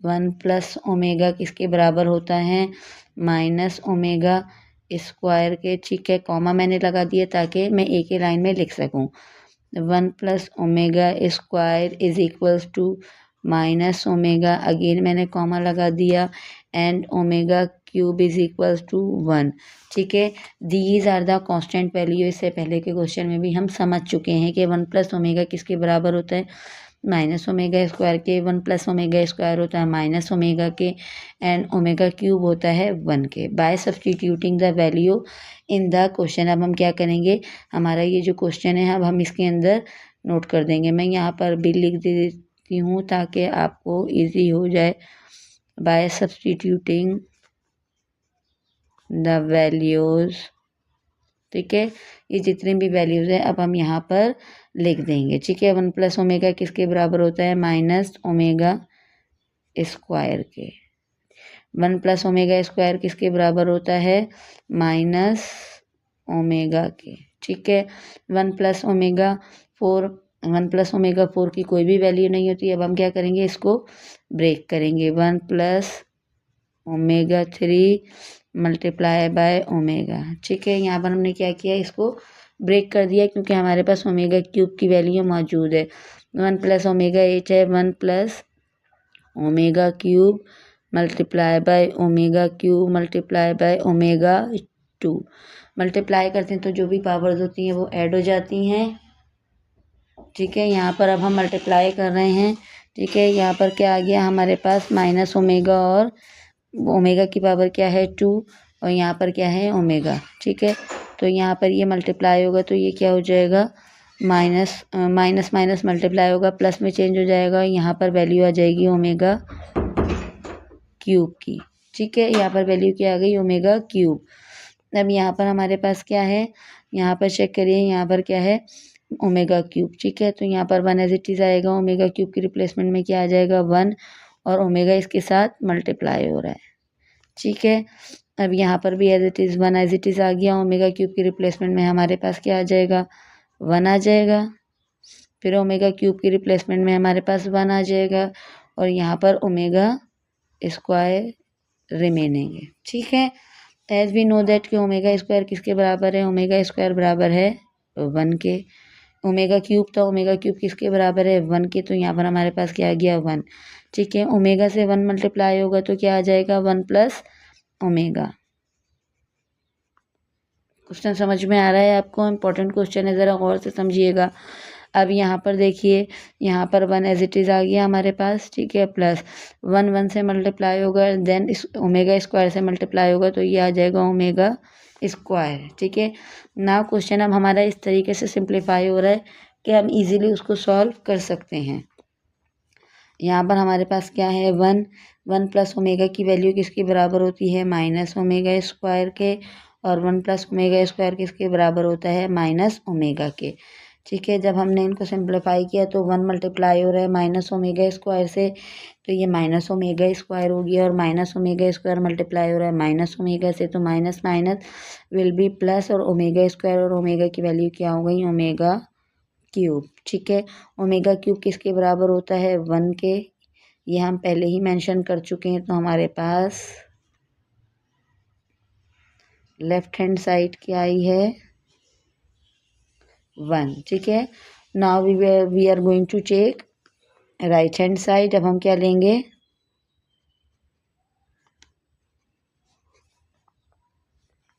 1 प्लस ओमेगा किसके बराबर होता है, माइनस ओमेगा स्क्वायर के. ठीक है, कॉमा मैंने लगा दिया ताकि मैं एक ही लाइन में लिख सकूँ. 1 plus omega square is equals to minus omega, again मैंने कॉमा लगा दिया, and omega cube is equals to 1. ठीक है, these are the constant value. इससे पहले के क्वेश्चन में भी हम समझ चुके हैं कि 1 प्लस ओमेगा किसके बराबर होता है, माइनस ओमेगा स्क्वायर के. 1 प्लस ओमेगा स्क्वायर होता है माइनस ओमेगा के, एंड ओमेगा क्यूब होता है 1 के. By substituting the value in the question. अब हम क्या करेंगे, हमारा ये जो क्वेश्चन है अब हम इसके अंदर नोट कर देंगे. मैं यहाँ पर भी लिख देती हूँ ताकि आपको इजी हो जाए. By substituting the values. ठीक है, ये जितने भी वैल्यूज़ हैं अब हम यहाँ पर लिख देंगे. ठीक है, 1 प्लस ओमेगा किसके बराबर होता है, माइनस ओमेगा स्क्वायर के. 1 प्लस ओमेगा स्क्वायर किसके बराबर होता है, माइनस ओमेगा के. ठीक है, 1 प्लस ओमेगा 4 की कोई भी वैल्यू नहीं होती. अब हम क्या करेंगे, इसको ब्रेक करेंगे. 1 plus omega 3 multiply by omega. ठीक है, यहाँ पर हमने क्या किया, इसको ब्रेक कर दिया क्योंकि हमारे पास ओमेगा क्यूब की वैल्यू मौजूद है. 1 प्लस ओमेगा 8 है, 1 plus omega cube multiply by omega cube multiply by omega 2. Multiply करते हैं तो जो भी पावर्स होती हैं वो ऐड हो जाती हैं. ठीक है, यहाँ पर अब हम मल्टीप्लाई कर रहे हैं. ठीक है, यहाँ पर क्या आ गया हमारे पास, माइनस ओमेगा और ओमेगा की पावर क्या है 2 और यहाँ पर क्या है ओमेगा. ठीक है, तो यहाँ पर ये मल्टीप्लाई होगा तो ये क्या हो जाएगा, माइनस माइनस मल्टीप्लाई होगा, प्लस में चेंज हो जाएगा. यहाँ पर वैल्यू आ जाएगी ओमेगा क्यूब की. ठीक है, यहाँ पर वैल्यू क्या आ गई, ओमेगा क्यूब. अब यहाँ पर हमारे पास क्या है, यहाँ पर चेक करिए, यहाँ पर क्या है, ओमेगा क्यूब. ठीक है, तो यहाँ पर 1 एज इट इज़ आएगा, ओमेगा क्यूब की रिप्लेसमेंट में क्या आ जाएगा 1 और ओमेगा इसके साथ मल्टीप्लाई हो रहा है. ठीक है, अब यहाँ पर भी as it is 1 as it is आ गया. ओमेगा क्यूब की रिप्लेसमेंट में हमारे पास क्या आ जाएगा, 1 आ जाएगा. फिर ओमेगा क्यूब की रिप्लेसमेंट में हमारे पास 1 आ जाएगा और यहाँ पर ओमेगा स्क्वायर रिमेनिंग है. ठीक है, एज वी नो दैट कि ओमेगा स्क्वायर किसके बराबर है, ओमेगा स्क्वायर बराबर है 1 के। ओमेगा क्यूब था, ओमेगा क्यूब किसके बराबर है 1 के, तो यहाँ पर हमारे पास क्या आ गया 1। ठीक है, ओमेगा से 1 मल्टीप्लाई होगा तो क्या आ जाएगा 1 प्लस ओमेगा। क्वेश्चन समझ में आ रहा है आपको? इम्पोर्टेंट क्वेश्चन है, ज़रा गौर से समझिएगा। अब यहाँ पर देखिए, यहाँ पर 1 एज इट इज़ आ गया हमारे पास। ठीक है, प्लस 1 से मल्टीप्लाई होगा, देन इस ओमेगा स्क्वायर से मल्टीप्लाई होगा तो ये आ जाएगा ओमेगा स्क्वायर। ठीक है, नाउ क्वेश्चन अब हमारा इस तरीके से सिंप्लीफाई हो रहा है कि हम इजीली उसको सॉल्व कर सकते हैं। यहाँ पर हमारे पास क्या है 1 प्लस ओमेगा की वैल्यू किसके बराबर होती है माइनस ओमेगा स्क्वायर के, और 1 प्लस ओमेगा स्क्वायर किसके बराबर होता है माइनस ओमेगा के। ठीक है, जब हमने इनको सिंप्लीफाई किया तो 1 मल्टीप्लाई हो रहा है माइनस ओमेगा स्क्वायर से, तो ये माइनस ओमेगा स्क्वायर हो गया, और माइनस ओमेगा स्क्वायर मल्टीप्लाई हो रहा है माइनस ओमेगा से, तो minus minus will be plus, और ओमेगा स्क्वायर और ओमेगा की वैल्यू क्या हो गई ओमेगा क्यूब। ठीक है, ओमेगा क्यूब किसके बराबर होता है 1 के, ये हम पहले ही मेंशन कर चुके हैं। तो हमारे पास लेफ्ट हैंड साइड क्या आई है 1। ठीक है, now we are going to take right hand side. अब हम क्या लेंगे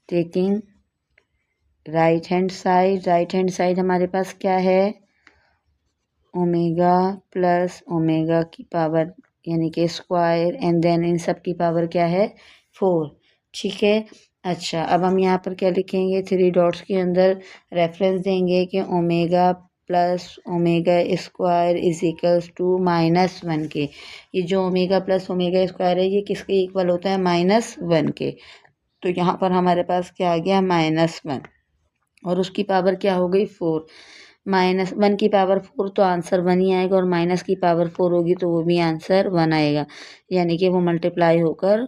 taking right hand side. Right hand side हमारे पास क्या है ओमेगा प्लस ओमेगा की पावर यानी कि स्क्वायर, एंड देन इन सब की पावर क्या है 4। ठीक है, अच्छा अब हम यहाँ पर क्या लिखेंगे 3 डॉट्स के अंदर रेफरेंस देंगे कि omega plus omega square is equals to -1 के। ये जो ओमेगा प्लस ओमेगा स्क्वायर है ये किसके इक्वल होता है -1 के, तो यहाँ पर हमारे पास क्या आ गया -1, और उसकी पावर क्या हो गई 4। -1 की पावर 4 तो आंसर 1 ही आएगा, और माइनस की पावर 4 होगी तो वो भी आंसर 1 आएगा, यानी कि वो मल्टीप्लाई होकर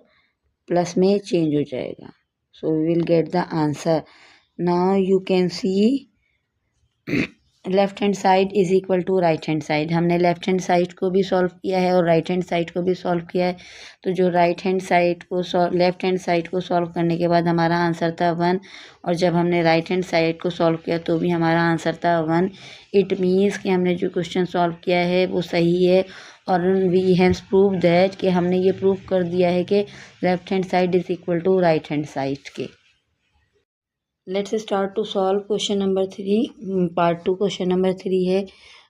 प्लस में चेंज हो जाएगा। So we will get the answer. Now you can see left hand side is equal to right hand side. हमने लेफ्ट हैंड साइड को भी सॉल्व किया है और राइट हैंड साइड को भी सॉल्व किया है, तो जो राइट हैंड साइड को लेफ्ट हैंड साइड को सॉल्व करने के बाद हमारा आंसर था 1, और जब हमने राइट हैंड साइड को सॉल्व किया तो भी हमारा आंसर था 1। इट मीन्स कि हमने जो क्वेश्चन सॉल्व किया है वो सही है, और वी हैव प्रूव दैट कि हमने ये प्रूव कर दिया है कि left hand side is equal to right hand side के। Let's start to solve question number 3 part 2। Question number 3 है,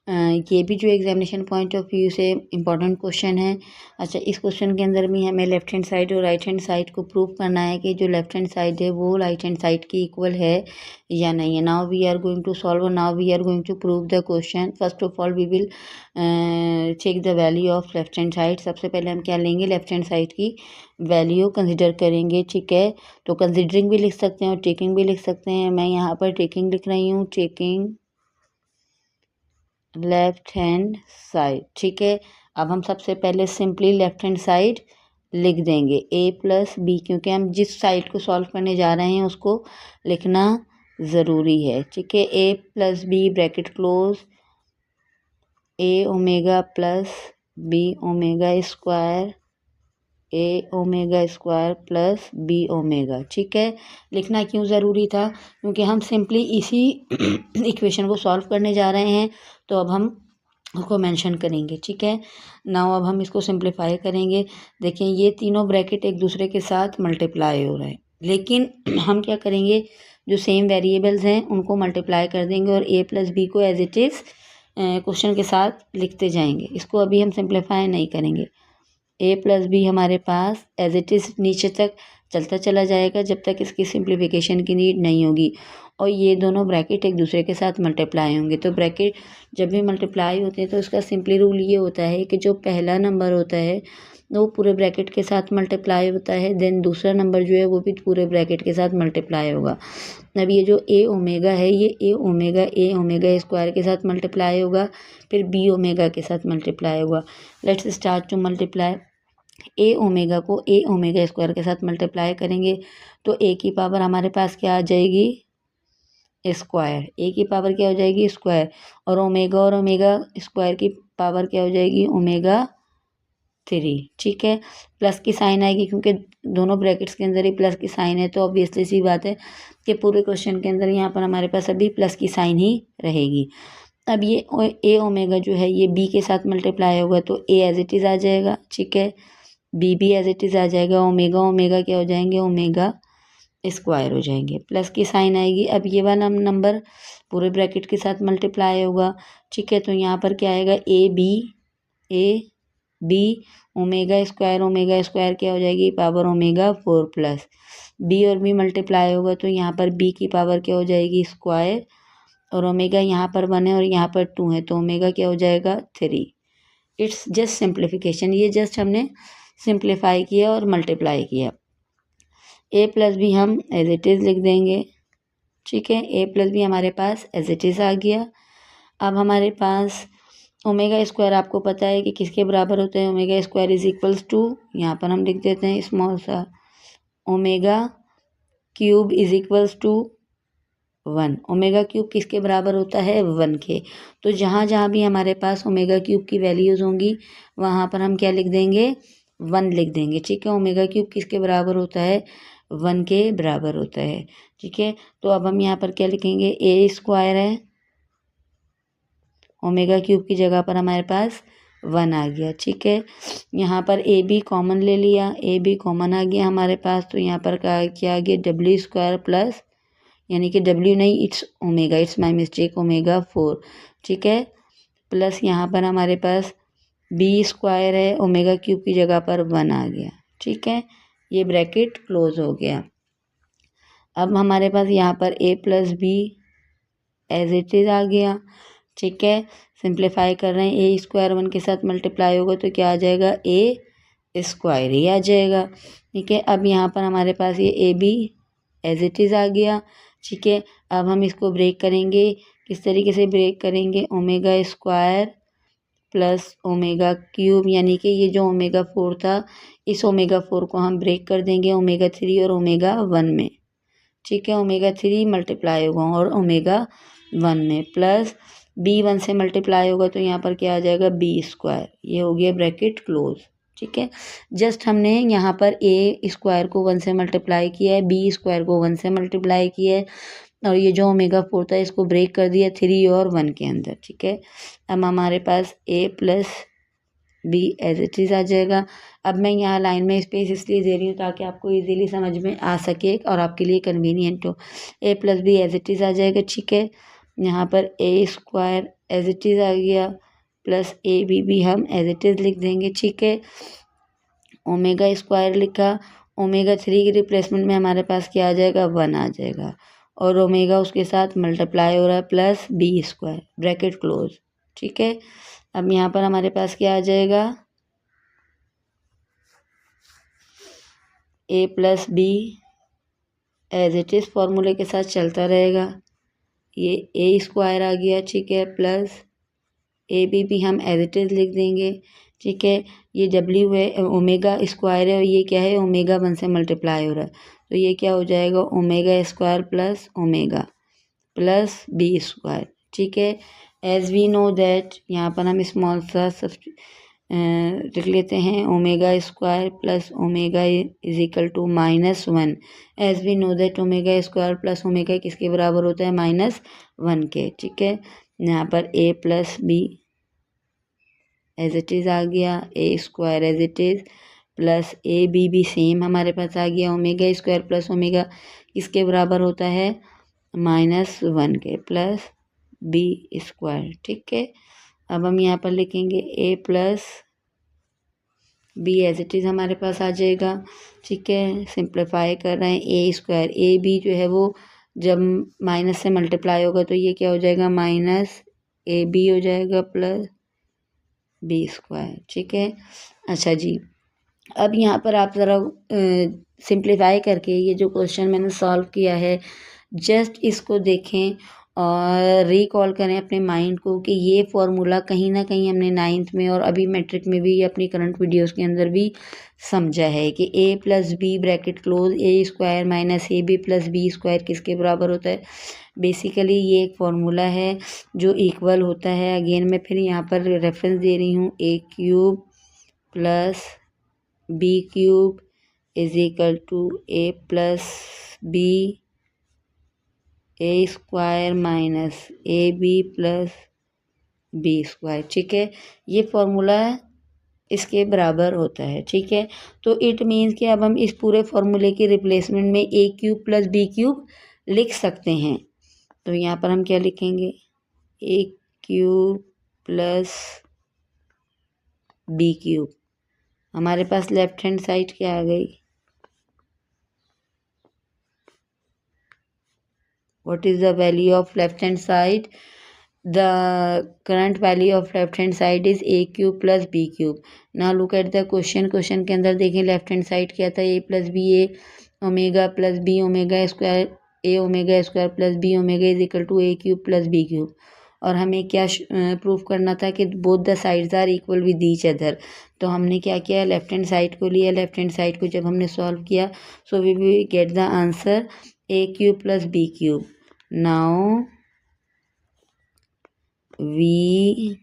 ये भी जो एग्जामिनेशन पॉइंट ऑफ व्यू से इम्पॉर्टेंट क्वेश्चन है। अच्छा, इस क्वेश्चन के अंदर भी हमें लेफ्ट हैंड साइड और राइट हैंड साइड को प्रूव करना है कि जो लेफ्ट हैंड साइड है वो राइट हैंड साइड की इक्वल है या नहीं है। Now we are going to solve, now we are going to prove the question. First of all we will check the value of left hand side. सबसे पहले हम क्या लेंगे लेफ्ट हैंड साइड की वैल्यू कंसिडर करेंगे। ठीक है, तो कंसिडरिंग भी लिख सकते हैं और टेकिंग भी लिख सकते हैं। मैं यहाँ पर टेकिंग लिख रही हूँ, टेकिंग लेफ्ट हैंड साइड। ठीक है, अब हम सबसे पहले सिंपली लेफ्ट हैंड साइड लिख देंगे a प्लस बी, क्योंकि हम जिस साइड को सॉल्व करने जा रहे हैं उसको लिखना ज़रूरी है। ठीक है, a plus B bracket close, a omega plus b omega square, A omega square plus B omega. ठीक है, लिखना क्यों ज़रूरी था, क्योंकि हम सिंपली इसी इक्वेशन को सॉल्व करने जा रहे हैं, तो अब हम उसको मेंशन करेंगे। ठीक है, नाउ अब हम इसको सिंप्लीफाई करेंगे। देखें ये तीनों ब्रैकेट एक दूसरे के साथ मल्टीप्लाई हो रहे हैं, लेकिन हम क्या करेंगे जो सेम वेरिएबल्स हैं उनको मल्टीप्लाई कर देंगे और a प्लस बी को एज इट इज़ क्वेश्चन के साथ लिखते जाएंगे। इसको अभी हम सिंप्लीफाई नहीं करेंगे। a प्लस बी हमारे पास एज इट इज़ नीचे तक चलता चला जाएगा जब तक इसकी सिंप्लीफिकेशन की नीड नहीं होगी, और ये दोनों ब्रैकेट एक दूसरे के साथ मल्टीप्लाई होंगे। तो ब्रैकेट जब भी मल्टीप्लाई होते हैं तो इसका सिंपली रूल ये होता है कि जो पहला नंबर होता है वो पूरे ब्रैकेट के साथ मल्टीप्लाई होता है, देन दूसरा नंबर जो है वो भी पूरे ब्रैकेट के साथ मल्टीप्लाई होगा। अब ये जो ए ओमेगा है ये ए ओमेगा स्क्वायर के साथ मल्टीप्लाई होगा, फिर बी ओमेगा के साथ मल्टीप्लाई होगा। Let's start to multiply. A omega को ए ओमेगा स्क्वायर के साथ मल्टीप्लाई करेंगे तो ए की पावर हमारे पास क्या आ जाएगी स्क्वायर, ए की पावर क्या हो जाएगी स्क्वायर, और ओमेगा स्क्वायर की पावर क्या हो जाएगी ओमेगा 3। ठीक है, प्लस की साइन आएगी क्योंकि दोनों ब्रैकेट्स के अंदर ही प्लस की साइन है, तो ऑब्वियसली सी बात है कि पूरे क्वेश्चन के अंदर यहाँ पर हमारे पास अभी प्लस की साइन ही रहेगी। अब ये ए ओमेगा जो है ये बी के साथ मल्टीप्लाई होगा तो ए एज इट इज़ आ जाएगा। ठीक है, बी भी एज इट इज़ आ जाएगा। ओमेगा ओमेगा क्या हो जाएंगे, ओमेगा स्क्वायर हो जाएंगे। प्लस की साइन आएगी। अब ये वाला नंबर पूरे ब्रैकेट के साथ मल्टीप्लाई होगा। ठीक है, तो यहाँ पर क्या आएगा, ए बी ओमेगा स्क्वायर क्या हो जाएगी, पावर ओमेगा 4 प्लस बी और बी मल्टीप्लाई होगा तो यहाँ पर बी की पावर क्या हो जाएगी, स्क्वायर, और ओमेगा यहाँ पर 1 है और यहाँ पर 2 है तो ओमेगा क्या हो जाएगा, 3। इट्स जस्ट सिंप्लीफिकेशन, ये जस्ट हमने सिंप्लीफाई किया और मल्टीप्लाई किया। ए प्लस बी हम एज इट इज़ लिख देंगे। ठीक है, ए प्लस बी हमारे पास एज इट इज़ आ गया। अब हमारे पास ओमेगा स्क्वायर आपको पता है कि किसके बराबर होते हैं, omega square is equals to, यहाँ पर हम लिख देते हैं स्मॉल सा, omega cube is equals to 1। Omega cube किसके बराबर होता है, 1 के। तो जहाँ जहाँ भी हमारे पास ओमेगा क्यूब की वैल्यूज़ होंगी वहाँ पर हम क्या लिख देंगे, 1 लिख देंगे। ठीक है, ओमेगा क्यूब किसके बराबर होता है, 1 के बराबर होता है। ठीक है, तो अब हम यहाँ पर क्या लिखेंगे, ए स्क्वायर है, ओमेगा क्यूब की जगह पर हमारे पास 1 आ गया। ठीक है, यहाँ पर ए बी कॉमन ले लिया, ए बी कॉमन आ गया हमारे पास, तो यहाँ पर क्या आ गया, डब्ल्यू स्क्वायर प्लस, यानी कि डब्ल्यू नहीं, it's omega, it's my mistake, omega 4। ठीक है, प्लस यहाँ पर हमारे पास बी स्क्वायर है, ओमेगा क्यूब की जगह पर 1 आ गया। ठीक है, ये ब्रैकेट क्लोज हो गया। अब हमारे पास यहाँ पर A plus B as it is आ गया। ठीक है, सिंप्लीफाई कर रहे हैं, ए स्क्वायर 1 के साथ मल्टीप्लाई होगा तो क्या आ जाएगा, ए स्क्वायर ही आ जाएगा। ठीक है, अब यहाँ पर हमारे पास ये A B as it is आ गया। ठीक है, अब हम इसको ब्रेक करेंगे, किस तरीके से ब्रेक करेंगे, omega square plus omega cube, यानी कि ये जो ओमेगा 4 था इस ओमेगा 4 को हम ब्रेक कर देंगे ओमेगा 3 और ओमेगा 1 में। ठीक है, ओमेगा 3 मल्टीप्लाई होगा और ओमेगा 1 में, प्लस बी 1 से मल्टीप्लाई होगा तो यहाँ पर क्या आ जाएगा, बी स्क्वायर। ये हो गया ब्रैकेट क्लोज। ठीक है, जस्ट हमने यहाँ पर ए स्क्वायर को 1 से मल्टीप्लाई किया है, बी स्क्वायर को 1 से मल्टीप्लाई किया है और ये जो ओमेगा 4 था इसको ब्रेक कर दिया 3 और 1 के अंदर। ठीक है, अब हमारे पास A plus B as it is आ जाएगा। अब मैं यहाँ लाइन में स्पेस इसलिए दे रही हूँ ताकि आपको इजीली समझ में आ सके और आपके लिए कन्वीनियंट हो। A plus B as it is आ जाएगा। ठीक है, यहाँ पर A square as it is आ गया प्लस ए बी भी हम एज इट इज़ लिख देंगे। ठीक है, ओमेगा स्क्वायर लिखा, ओमेगा 3 की रिप्लेसमेंट में हमारे पास क्या आ जाएगा, 1 आ जाएगा और ओमेगा उसके साथ मल्टीप्लाई हो रहा है plus B square, bracket close. ठीक है, अब यहाँ पर हमारे पास क्या आ जाएगा, A plus B as it is फॉर्मूले के साथ चलता रहेगा, ये ए स्क्वायर आ गया। ठीक है, प्लस ए बी भी हम एज इट इज़ लिख देंगे। ठीक है, ये डब्ल्यू है, ओमेगा स्क्वायर है और ये क्या है, ओमेगा 1 से मल्टीप्लाई हो रहा है तो ये क्या हो जाएगा, omega square plus omega plus B square. ठीक है, एज वी नो दैट, यहाँ पर हम स्मॉल सा लिख लेते हैं, omega square plus omega is equal to -1। As we know that omega square plus omega किसके बराबर होता है, -1 के। ठीक है, यहाँ पर A plus B as it is आ गया, A square as it is plus A B भी सेम हमारे पास आ गया, ओमेगा स्क्वायर प्लस ओमेगा किसके बराबर होता है, -1 के, प्लस बी स्क्वायर। ठीक है, अब हम यहाँ पर लिखेंगे A plus B as it is हमारे पास आ जाएगा। ठीक है, सिंप्लीफाई कर रहे हैं, ए स्क्वायर, ए बी जो है वो जब माइनस से मल्टीप्लाई होगा तो ये क्या हो जाएगा, माइनस ए बी हो जाएगा प्लस बी स्क्वायर। ठीक है, अच्छा जी, अब यहाँ पर आप ज़रा सिंप्लीफाई करके ये जो क्वेश्चन मैंने सॉल्व किया है जस्ट इसको देखें और रिकॉल करें अपने माइंड को कि ये फॉर्मूला कहीं ना कहीं हमने 9th में और अभी मैट्रिक में भी अपनी करंट वीडियोस के अंदर भी समझा है कि A plus B bracket close A square minus A B plus B square किसके बराबर होता है। बेसिकली ये एक फॉर्मूला है जो इक्वल होता है। अगेन मैं फिर यहाँ पर रेफरेंस दे रही हूँ, A cube plus B cube is equal to A plus B A square minus A B plus B square. ठीक है, ये फॉर्मूला इसके बराबर होता है। ठीक है, तो इट मीन्स कि अब हम इस पूरे फॉर्मूले की रिप्लेसमेंट में ए क्यूब प्लस बी क्यूब लिख सकते हैं। तो यहाँ पर हम क्या लिखेंगे, ए क्यूब प्लस बी क्यूब। हमारे पास लेफ्ट हैंड साइड क्या आ गई, what is the value of left hand side, the current value of left hand side is a cube plus b cube. Now look at the question के अंदर देखें left hand side क्या था, a plus B A omega plus B omega square A omega square plus B omega is equal to A cube plus B cube. और हमें क्या proof करना था कि both the sides are equal with each other. तो हमने क्या किया, लेफ्ट हैंड साइड को लिया, लेफ्ट हैंड साइड को जब हमने सॉल्व किया so we will get the answer A cube plus B cube. Now we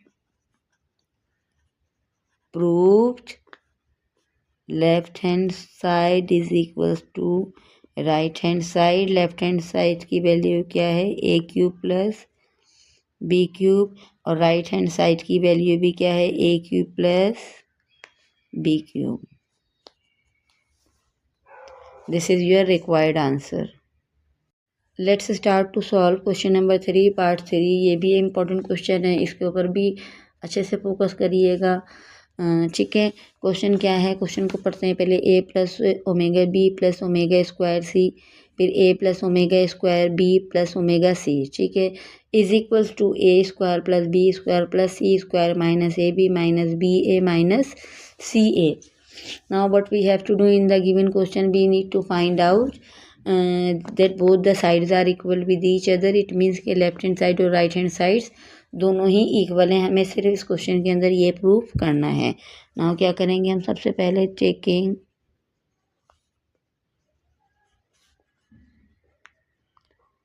proved left hand side is equals to right hand side। Left hand side की value क्या है, A cube plus B cube, और right hand side की value भी क्या है, A cube plus B cube. This is your required answer. Let's start to solve question number 3 part 3। ये भी इम्पोर्टेंट क्वेश्चन है, इसके ऊपर भी अच्छे से फोकस करिएगा। ठीक है, क्वेश्चन क्या है, क्वेश्चन को पढ़ते हैं पहले। A plus omega B plus omega square C, फिर A plus omega square B plus omega C, ठीक है, is equals to A square plus B square plus C square minus A B minus B A minus C A. Now what we have to do in the given question, we need to find out that both the sides are equal with each other। it means कि left hand side और right hand sides दोनों ही equal हैं। हमें सिर्फ इस question के अंदर ये प्रूफ करना है। नाउ क्या करेंगे हम, सबसे पहले चेकिंग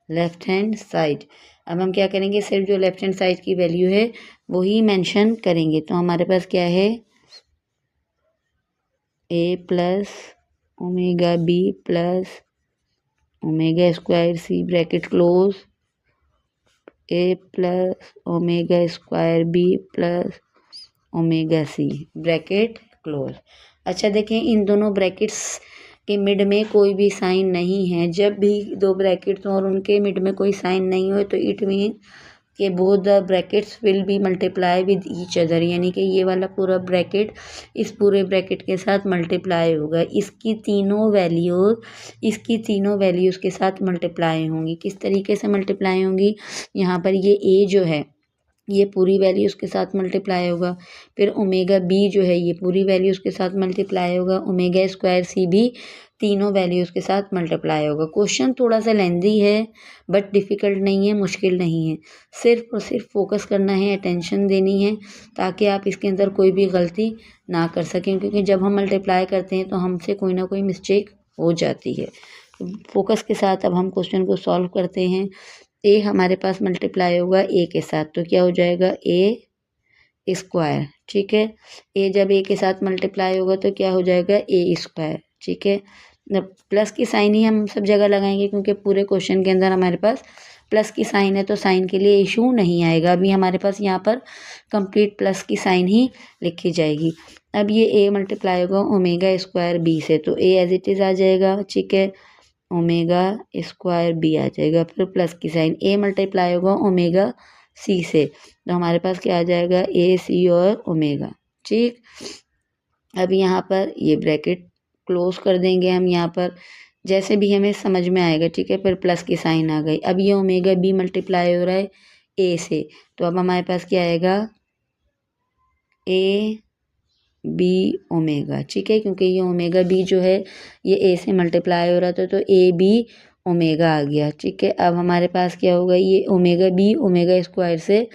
लेफ्ट हैंड साइड। अब हम क्या करेंगे, सिर्फ जो लेफ्ट हैंड साइड की वैल्यू है वो ही मेंशन करेंगे। तो हमारे पास क्या है, A plus omega B plus omega square C bracket close, A plus omega square B plus omega C bracket close. अच्छा देखें, इन दोनों ब्रैकेट्स के मिड में कोई भी साइन नहीं है। जब भी दो ब्रैकेट्स हों और उनके मिड में कोई साइन नहीं हो तो इट मीन कि both the brackets will be multiply with each other, यानी कि ये वाला पूरा ब्रैकेट इस पूरे ब्रैकेट के साथ मल्टीप्लाई होगा। इसकी तीनों वैल्यूज़ के साथ मल्टीप्लाई होंगी। किस तरीके से मल्टीप्लाई होंगी, यहाँ पर ये ए जो है ये पूरी वैल्यू उसके साथ मल्टीप्लाई होगा, फिर ओमेगा बी जो है ये पूरी वैल्यू उसके साथ मल्टीप्लाई होगा, ओमेगा स्क्वायर सी भी तीनों वैल्यूज़ के साथ मल्टीप्लाई होगा। क्वेश्चन थोड़ा सा लेंदी है बट डिफ़िकल्ट नहीं है, मुश्किल नहीं है। सिर्फ और सिर्फ फोकस करना है, अटेंशन देनी है ताकि आप इसके अंदर कोई भी गलती ना कर सकें, क्योंकि जब हम मल्टीप्लाई करते हैं तो हमसे कोई ना कोई मिस्टेक हो जाती है। तो फोकस के साथ अब हम क्वेश्चन को सॉल्व करते हैं। ए हमारे पास मल्टीप्लाई होगा ए के साथ, तो क्या हो जाएगा, ए स्क्वायर, ठीक है। ए जब ए के साथ मल्टीप्लाई होगा तो क्या हो जाएगा, ए स्क्वायर, ठीक है। प्लस की साइन ही हम सब जगह लगाएंगे क्योंकि पूरे क्वेश्चन के अंदर हमारे पास प्लस की साइन है, तो साइन के लिए इशू नहीं आएगा। अभी हमारे पास यहाँ पर कंप्लीट प्लस की साइन ही लिखी जाएगी। अब ये ए मल्टीप्लाई होगा ओमेगा स्क्वायर बी से, तो ए एज इट इज़ आ जाएगा, ठीक है, ओमेगा स्क्वायर बी आ जाएगा, फिर प्लस की साइन, ए मल्टीप्लाई होगा ओमेगा सी से, तो हमारे पास क्या आ जाएगा, ए सी और ओमेगा, ठीक। अब यहाँ पर ये ब्रैकेट क्लोज कर देंगे हम, यहाँ पर जैसे भी हमें समझ में आएगा, ठीक है। फिर प्लस की साइन आ गई। अब ये ओमेगा बी मल्टीप्लाई हो रहा है ए से, तो अब हमारे पास क्या आएगा, ए बी ओमेगा, ठीक है, क्योंकि ये ओमेगा बी जो है ये ए से मल्टीप्लाई हो रहा था, तो ए बी ओमेगा आ गया, ठीक है। अब हमारे पास क्या होगा, ये ओमेगा बी ओमेगा स्क्वायर से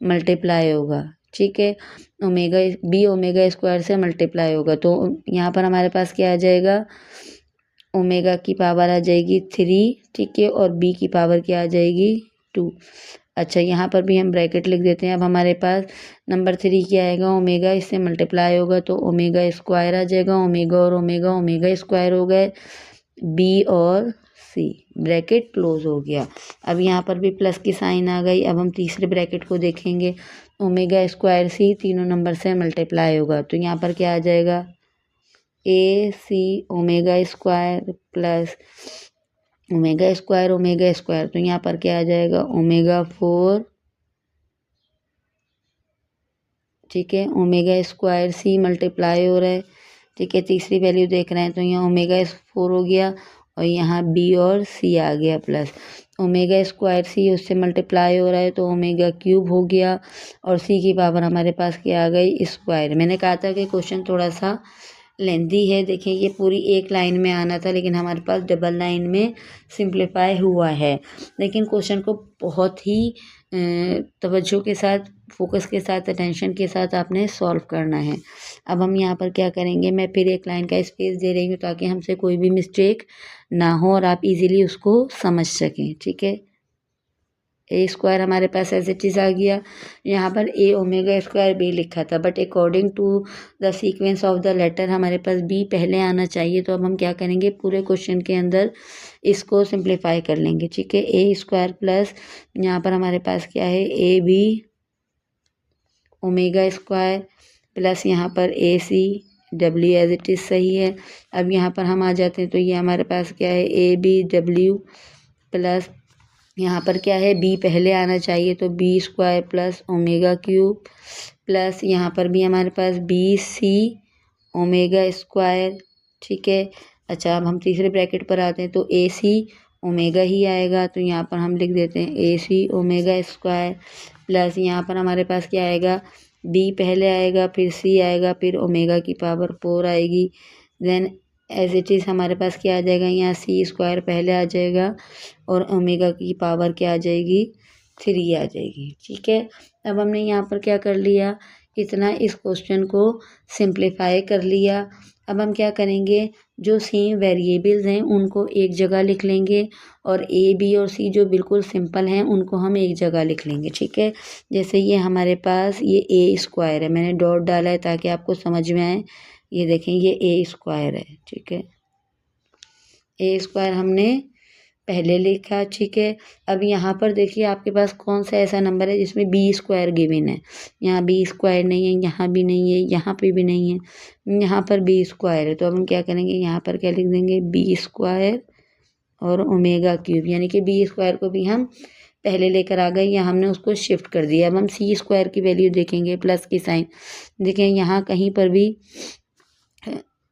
मल्टीप्लाई होगा, ठीक है, ओमेगा बी ओमेगा स्क्वायर से मल्टीप्लाई होगा, तो यहाँ पर हमारे पास क्या आ जाएगा, ओमेगा की पावर आ जाएगी 3, ठीक है, और बी की पावर क्या आ जाएगी 2। अच्छा यहाँ पर भी हम ब्रैकेट लिख देते हैं। अब हमारे पास नंबर 3 क्या आएगा, ओमेगा, इससे मल्टीप्लाई होगा तो ओमेगा स्क्वायर आ जाएगा। ओमेगा और ओमेगा ओमेगा स्क्वायर हो गए, बी और सी, ब्रैकेट क्लोज हो गया। अब यहाँ पर भी प्लस की साइन आ गई। अब हम तीसरे ब्रैकेट को देखेंगे, ओमेगा स्क्वायर सी तीनों नंबर से मल्टीप्लाई होगा तो यहाँ पर क्या आ जाएगा, A C omega square plus omega square तो यहाँ पर क्या आ जाएगा, ओमेगा 4, ठीक है, ओमेगा स्क्वायर सी मल्टीप्लाई हो रहा है, ठीक है। तीसरी वैल्यू देख रहे हैं तो यहाँ ओमेगा 4 हो गया और यहाँ बी और सी आ गया प्लस ओमेगा स्क्वायर सी उससे मल्टीप्लाई हो रहा है तो ओमेगा क्यूब हो गया और सी की पावर हमारे पास क्या आ गई, स्क्वायर। मैंने कहा था कि क्वेश्चन थोड़ा सा लेंदी है। देखिए ये पूरी एक लाइन में आना था लेकिन हमारे पास डबल लाइन में सिंप्लीफाई हुआ है। लेकिन क्वेश्चन को बहुत ही तवज्जो के साथ, फोकस के साथ, अटेंशन के साथ आपने सॉल्व करना है। अब हम यहाँ पर क्या करेंगे, मैं फिर एक लाइन का स्पेस दे रही हूँ ताकि हमसे कोई भी मिस्टेक ना हो और आप इजीली उसको समझ सकें, ठीक है। ए स्क्वायर हमारे पास एज इट इज़ आ गया। यहाँ पर ए ओमेगा स्क्वायर बी लिखा था but according to the sequence of the letter हमारे पास बी पहले आना चाहिए। तो अब हम क्या करेंगे, पूरे क्वेश्चन के अंदर इसको सिंप्लीफाई कर लेंगे, ठीक है। ए स्क्वायर प्लस यहाँ पर हमारे पास क्या है, A B omega square plus यहाँ पर A C W as it is सही है। अब यहाँ पर हम आ जाते हैं तो ये हमारे पास क्या है, ए बी डब्ल्यू प्लस यहाँ पर क्या है, बी पहले आना चाहिए तो B square plus omega cube plus यहाँ पर भी हमारे पास बी सी ओमेगा स्क्वायर, ठीक है। अच्छा अब हम तीसरे ब्रैकेट पर आते हैं तो ए सी ओमेगा ही आएगा तो यहाँ पर हम लिख देते हैं ए सी ओमेगा स्क्वायर प्लस यहाँ पर हमारे पास क्या आएगा, बी पहले आएगा फिर सी आएगा फिर ओमेगा की पावर 4 आएगी। देन एज इट इज़ हमारे पास क्या आ जाएगा, यहाँ सी स्क्वायर पहले आ जाएगा और ओमेगा की पावर क्या आ जाएगी, 3 आ जाएगी, ठीक है। अब हमने यहाँ पर क्या कर लिया, इतना इस क्वेश्चन को सिंप्लीफाई कर लिया। अब हम क्या करेंगे, जो सेम वेरिएबल्स हैं उनको एक जगह लिख लेंगे और ए बी और सी जो बिल्कुल सिंपल हैं उनको हम एक जगह लिख लेंगे, ठीक है। जैसे ये हमारे पास ये ए स्क्वायर है, मैंने डॉट डाला है ताकि आपको समझ में आए। ये देखें ये ए स्क्वायर है, ठीक है, ए स्क्वायर हमने पहले लिखा, ठीक है। अब यहाँ पर देखिए आपके पास कौन सा ऐसा नंबर है जिसमें बी स्क्वायर गिवन है, यहाँ बी स्क्वायर नहीं है, यहाँ भी नहीं है, यहाँ पे भी नहीं है, यहाँ पर बी स्क्वायर है। तो अब हम क्या करेंगे, यहाँ पर क्या लिख देंगे, बी स्क्वायर और ओमेगा क्यूब, यानी कि बी स्क्वायर को भी हम पहले लेकर आ गए, यहाँ हमने उसको शिफ्ट कर दिया। अब हम सी स्क्वायर की वैल्यू देखेंगे, प्लस की साइन, देखें यहाँ कहीं पर भी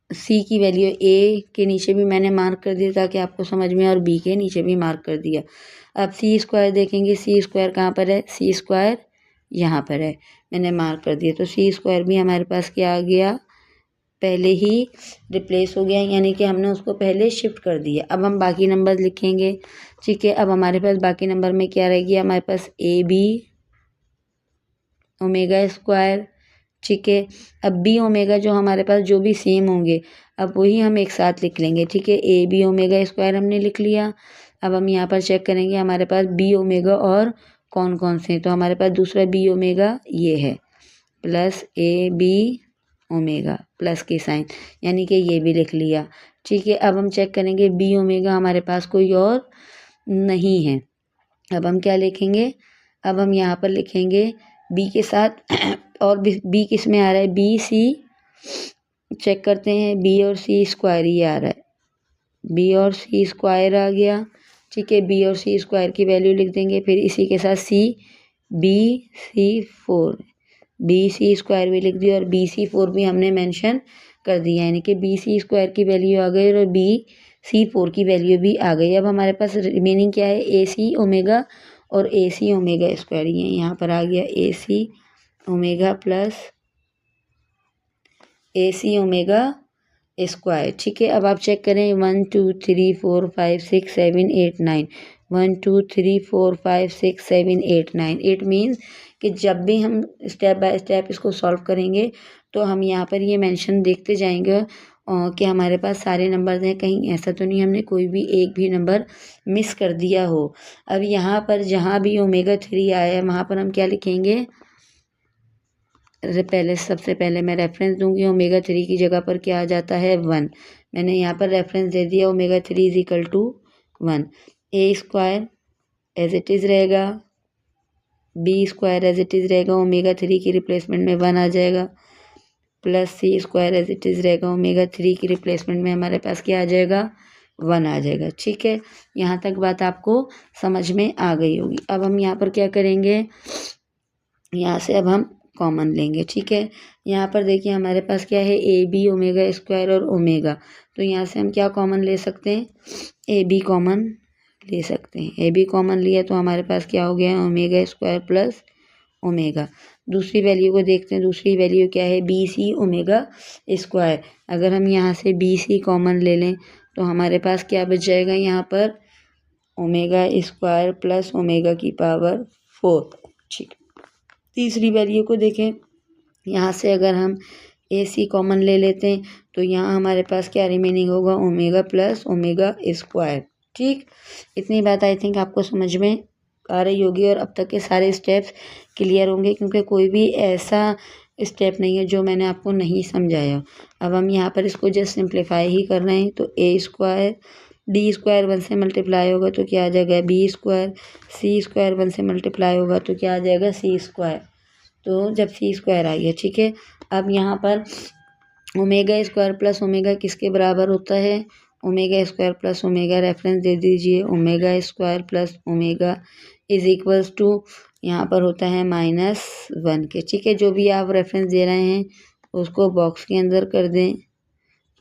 सी की वैल्यू ए के नीचे भी मैंने मार्क कर दिया ताकि आपको समझ में, और बी के नीचे भी मार्क कर दिया। अब सी स्क्वायर देखेंगे, सी स्क्वायर कहाँ पर है, सी स्क्वायर यहाँ पर है, मैंने मार्क कर दिया। तो सी स्क्वायर भी हमारे पास क्या आ गया, पहले ही रिप्लेस हो गया, यानी कि हमने उसको पहले शिफ्ट कर दिया। अब हम बाकी नंबर लिखेंगे, ठीक है। अब हमारे पास बाकी नंबर में क्या रहेगी, हमारे पास ए बी ओमेगा स्क्वायर, ठीक है। अब बी ओमेगा जो हमारे पास जो भी सेम होंगे अब वही हम एक साथ लिख लेंगे, ठीक है। ए बी ओमेगा स्क्वायर हमने लिख लिया। अब हम यहाँ पर चेक करेंगे हमारे पास बी ओमेगा और कौन कौन से हैं, तो हमारे पास दूसरा बी ओमेगा ये है plus A B omega plus की साइन, यानी कि ये भी लिख लिया, ठीक है। अब हम चेक करेंगे बी ओमेगा हमारे पास कोई और नहीं है। अब हम क्या लिखेंगे, अब हम यहाँ पर लिखेंगे बी के साथ और बी किस में आ रहा है, बी सी, चेक करते हैं बी और सी स्क्वायर ही आ रहा है, बी और सी स्क्वायर आ गया, ठीक है। बी और सी स्क्वायर की वैल्यू लिख देंगे, फिर इसी के साथ C B C 4, B C square भी लिख दिया और बी सी 4 भी हमने मेंशन कर दिया, यानी कि बी सी स्क्वायर की वैल्यू आ गई और बी सी 4 की वैल्यू भी आ गई। अब हमारे पास रिमेनिंग क्या है, ए सी ओमेगा और ए सी ओमेगा स्क्वायर, ये यहाँ पर आ गया ए सी ओमेगा प्लस ए सी ओमेगा स्क्वायर, ठीक है। अब आप चेक करें 1 2 3 4 5 6 7 8 9, 1 2 3 4 5 6 7 8 9। इट मीन्स कि जब भी हम स्टेप बाय स्टेप इसको सॉल्व करेंगे तो हम यहाँ पर ये मेंशन देखते जाएंगे कि हमारे पास सारे नंबर हैं, कहीं ऐसा तो नहीं हमने कोई भी एक भी नंबर मिस कर दिया हो। अब यहाँ पर जहाँ भी ओमेगा 3 आया है वहाँ पर हम क्या लिखेंगे, सबसे पहले मैं रेफरेंस दूंगी। ओमेगा 3 की जगह पर क्या आ जाता है 1। मैंने यहाँ पर रेफरेंस दे दिया, omega 3 is equal to 1। A square as it is रहेगा, B square as it is रहेगा, ओमेगा 3 की रिप्लेसमेंट में 1 आ जाएगा, plus C square as it is रहेगा, ओमेगा 3 की रिप्लेसमेंट में हमारे पास क्या आ जाएगा 1 आ जाएगा। ठीक है, यहाँ तक बात आपको समझ में आ गई होगी। अब हम यहाँ पर क्या करेंगे, यहाँ से अब हम कॉमन लेंगे। ठीक है, यहाँ पर देखिए हमारे पास क्या है, ए बी ओमेगा स्क्वायर और ओमेगा, तो यहाँ से हम क्या कॉमन ले सकते हैं, ए बी कॉमन ले सकते हैं। ए बी कॉमन लिया तो हमारे पास क्या हो गया, ओमेगा स्क्वायर प्लस ओमेगा। दूसरी वैल्यू को देखते हैं, दूसरी वैल्यू क्या है, बी सी ओमेगा स्क्वायर। अगर हम यहाँ से बी सी कॉमन ले लें तो हमारे पास क्या बच जाएगा, यहाँ पर ओमेगा स्क्वायर प्लस ओमेगा की पावर 4। ठीक, तीसरी वैल्यू को देखें, यहाँ से अगर हम ए सी कॉमन ले लेते हैं तो यहाँ हमारे पास क्या रिमेनिंग होगा, ओमेगा प्लस ओमेगा स्क्वायर। ठीक, इतनी बात आई थिंक आपको समझ में आ रही होगी और अब तक के सारे स्टेप्स क्लियर होंगे, क्योंकि कोई भी ऐसा स्टेप नहीं है जो मैंने आपको नहीं समझाया। अब हम यहाँ पर इसको जस्ट सिंप्लीफाई ही कर रहे हैं, तो ए स्क्वायर डी स्क्वायर 1 से मल्टीप्लाई होगा तो क्या आ जाएगा बी स्क्वायर, सी स्क्वायर 1 से मल्टीप्लाई होगा तो क्या आ जाएगा सी स्क्वायर। तो जब सी स्क्वायर आ गया, ठीक है, अब यहाँ पर ओमेगा स्क्वायर प्लस ओमेगा किसके बराबर होता है, omega square plus omega, reference दे दीजिए, omega square plus omega is equals to यहाँ पर होता है -1 के। ठीक है, जो भी आप रेफरेंस दे रहे हैं उसको बॉक्स के अंदर कर दें।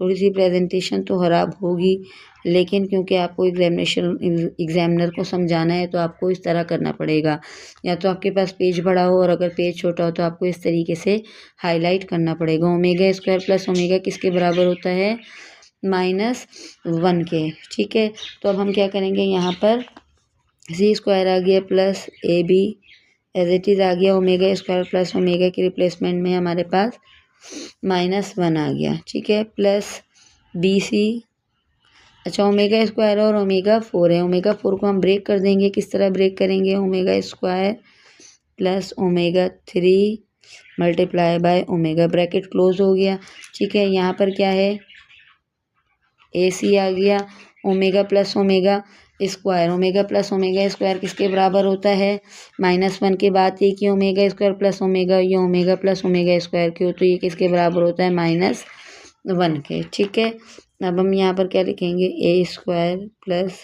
थोड़ी सी प्रेजेंटेशन तो ख़राब होगी, लेकिन क्योंकि आपको एग्जामिनर को समझाना है तो आपको इस तरह करना पड़ेगा। या तो आपके पास पेज बड़ा हो और अगर पेज छोटा हो तो आपको इस तरीके से हाईलाइट करना पड़ेगा। ओमेगा स्क्वायर प्लस ओमेगा किसके बराबर होता है, -1 के। ठीक है, तो अब हम क्या करेंगे, यहाँ पर सी स्क्वायर आ गया plus A B as it is आ गया, ओमेगा स्क्वायर प्लस ओमेगा की रिप्लेसमेंट में हमारे पास -1 आ गया। ठीक है, प्लस बी सी, अच्छा ओमेगा स्क्वायर और ओमेगा 4 है, ओमेगा 4 को हम ब्रेक कर देंगे। किस तरह ब्रेक करेंगे, omega square plus omega 3 multiply by omega, bracket close हो गया। ठीक है, यहाँ पर क्या है, ए सी आ गया, omega plus omega square, omega plus omega square किसके बराबर होता है, -1 के बाद ये कि ओमेगा स्क्वायर प्लस ओमेगा, ये ओमेगा प्लस ओमेगा स्क्वायर क्यों, तो ये किसके बराबर होता है -1 के। ठीक है, अब हम यहाँ पर क्या लिखेंगे, A square plus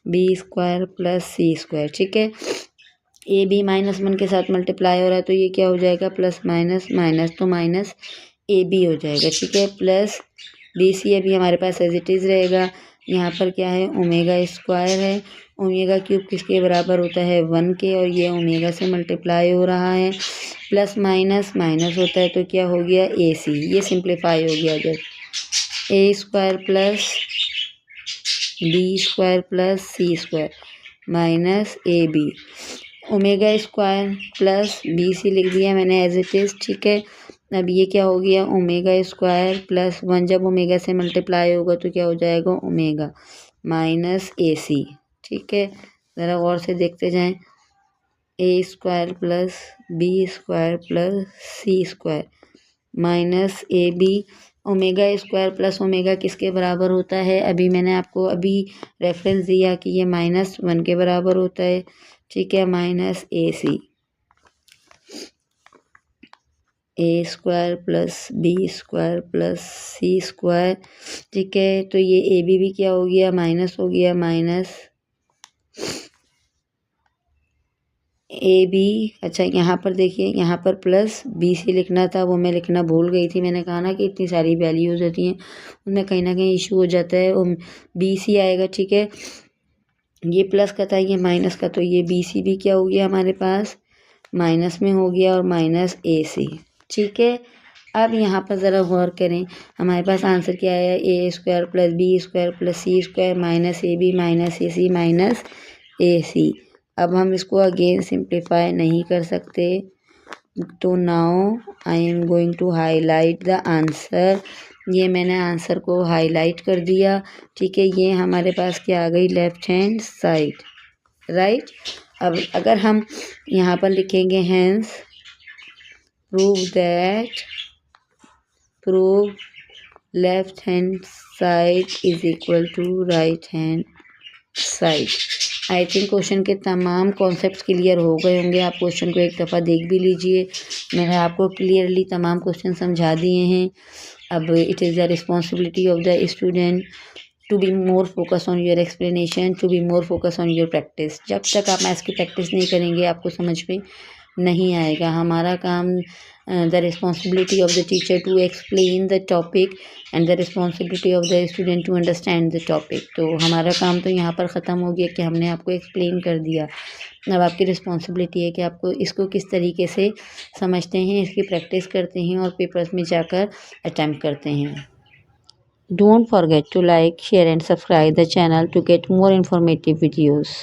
B square plus C square. ठीक है, ए बी -1 के साथ मल्टीप्लाई हो रहा है तो ये क्या हो जाएगा, प्लस माइनस माइनस तो माइनस ए बी हो जाएगा। ठीक है, प्लस बी सी अभी हमारे पास एज इट इज़ रहेगा। यहाँ पर क्या है, ओमेगा स्क्वायर है, ओमेगा क्यूब किसके बराबर होता है 1 के, और ये ओमेगा से मल्टीप्लाई हो रहा है, प्लस माइनस माइनस होता है तो क्या हो गया ए सी, ये सिंप्लीफाई हो गया जब A square plus B square plus C square minus A B, omega square plus B C लिख दिया मैंने एज इट इज़। ठीक है, अब ये क्या हो गया, ओमेगा स्क्वायर प्लस 1 जब ओमेगा से मल्टीप्लाई होगा तो क्या हो जाएगा, ओमेगा माइनस ए सी। ठीक है, ज़रा गौर से देखते जाएं, A square plus B square plus C square minus A B, omega square plus omega किसके बराबर होता है, अभी मैंने आपको अभी रेफरेंस दिया कि ये -1 के बराबर होता है। ठीक है, minus A C, A square plus B square plus C square. ठीक है, तो ये ए बी भी क्या हो गया, माइनस हो गया, माइनस ए बी। अच्छा यहाँ पर देखिए, यहाँ पर प्लस बी सी लिखना था, वो मैं लिखना भूल गई थी। मैंने कहा ना कि इतनी सारी वैल्यूज़ होती हैं उनमें कहीं ना कहीं इशू हो जाता है, वो बी सी आएगा। ठीक है, ये प्लस का था, ये माइनस का, तो ये बी सी भी क्या हो गया हमारे पास माइनस में हो गया, और माइनस ए सी। ठीक है, अब यहाँ पर ज़रा गौर करें, हमारे पास आंसर क्या आया, A square plus B square plus C square minus A B minus A C minus A C. अब हम इसको अगेन सिंप्लीफाई नहीं कर सकते, तो now I am going to highlight the answer ये मैंने आंसर को हाईलाइट कर दिया। ठीक है, ये हमारे पास क्या आ गई, लेफ्ट हैंड साइड, राइट। अब अगर हम यहाँ पर लिखेंगे hence prove left hand side is equal to right hand side. I think question के तमाम कॉन्सेप्ट्स क्लियर हो गए होंगे। आप क्वेश्चन को एक दफ़ा देख भी लीजिए। मैंने आपको क्लियरली तमाम क्वेश्चन समझा दिए हैं। अब it is the responsibility of the student to be more focus on your explanation, to be more focus on your practice. जब तक आप मैथ्स की प्रैक्टिस नहीं करेंगे आपको समझ में नहीं आएगा। हमारा काम the responsibility of the teacher to explain the topic and the responsibility of the student to understand the topic. तो हमारा काम तो यहाँ पर ख़त्म हो गया कि हमने आपको एक्सप्लेन कर दिया। अब आपकी रिस्पॉन्सिबिलिटी है कि आपको इसको किस तरीके से समझते हैं, इसकी प्रैक्टिस करते हैं और पेपर्स में जाकर अटैम्प्ट करते हैं। Don't forget to like, share and subscribe the channel to get more informative videos.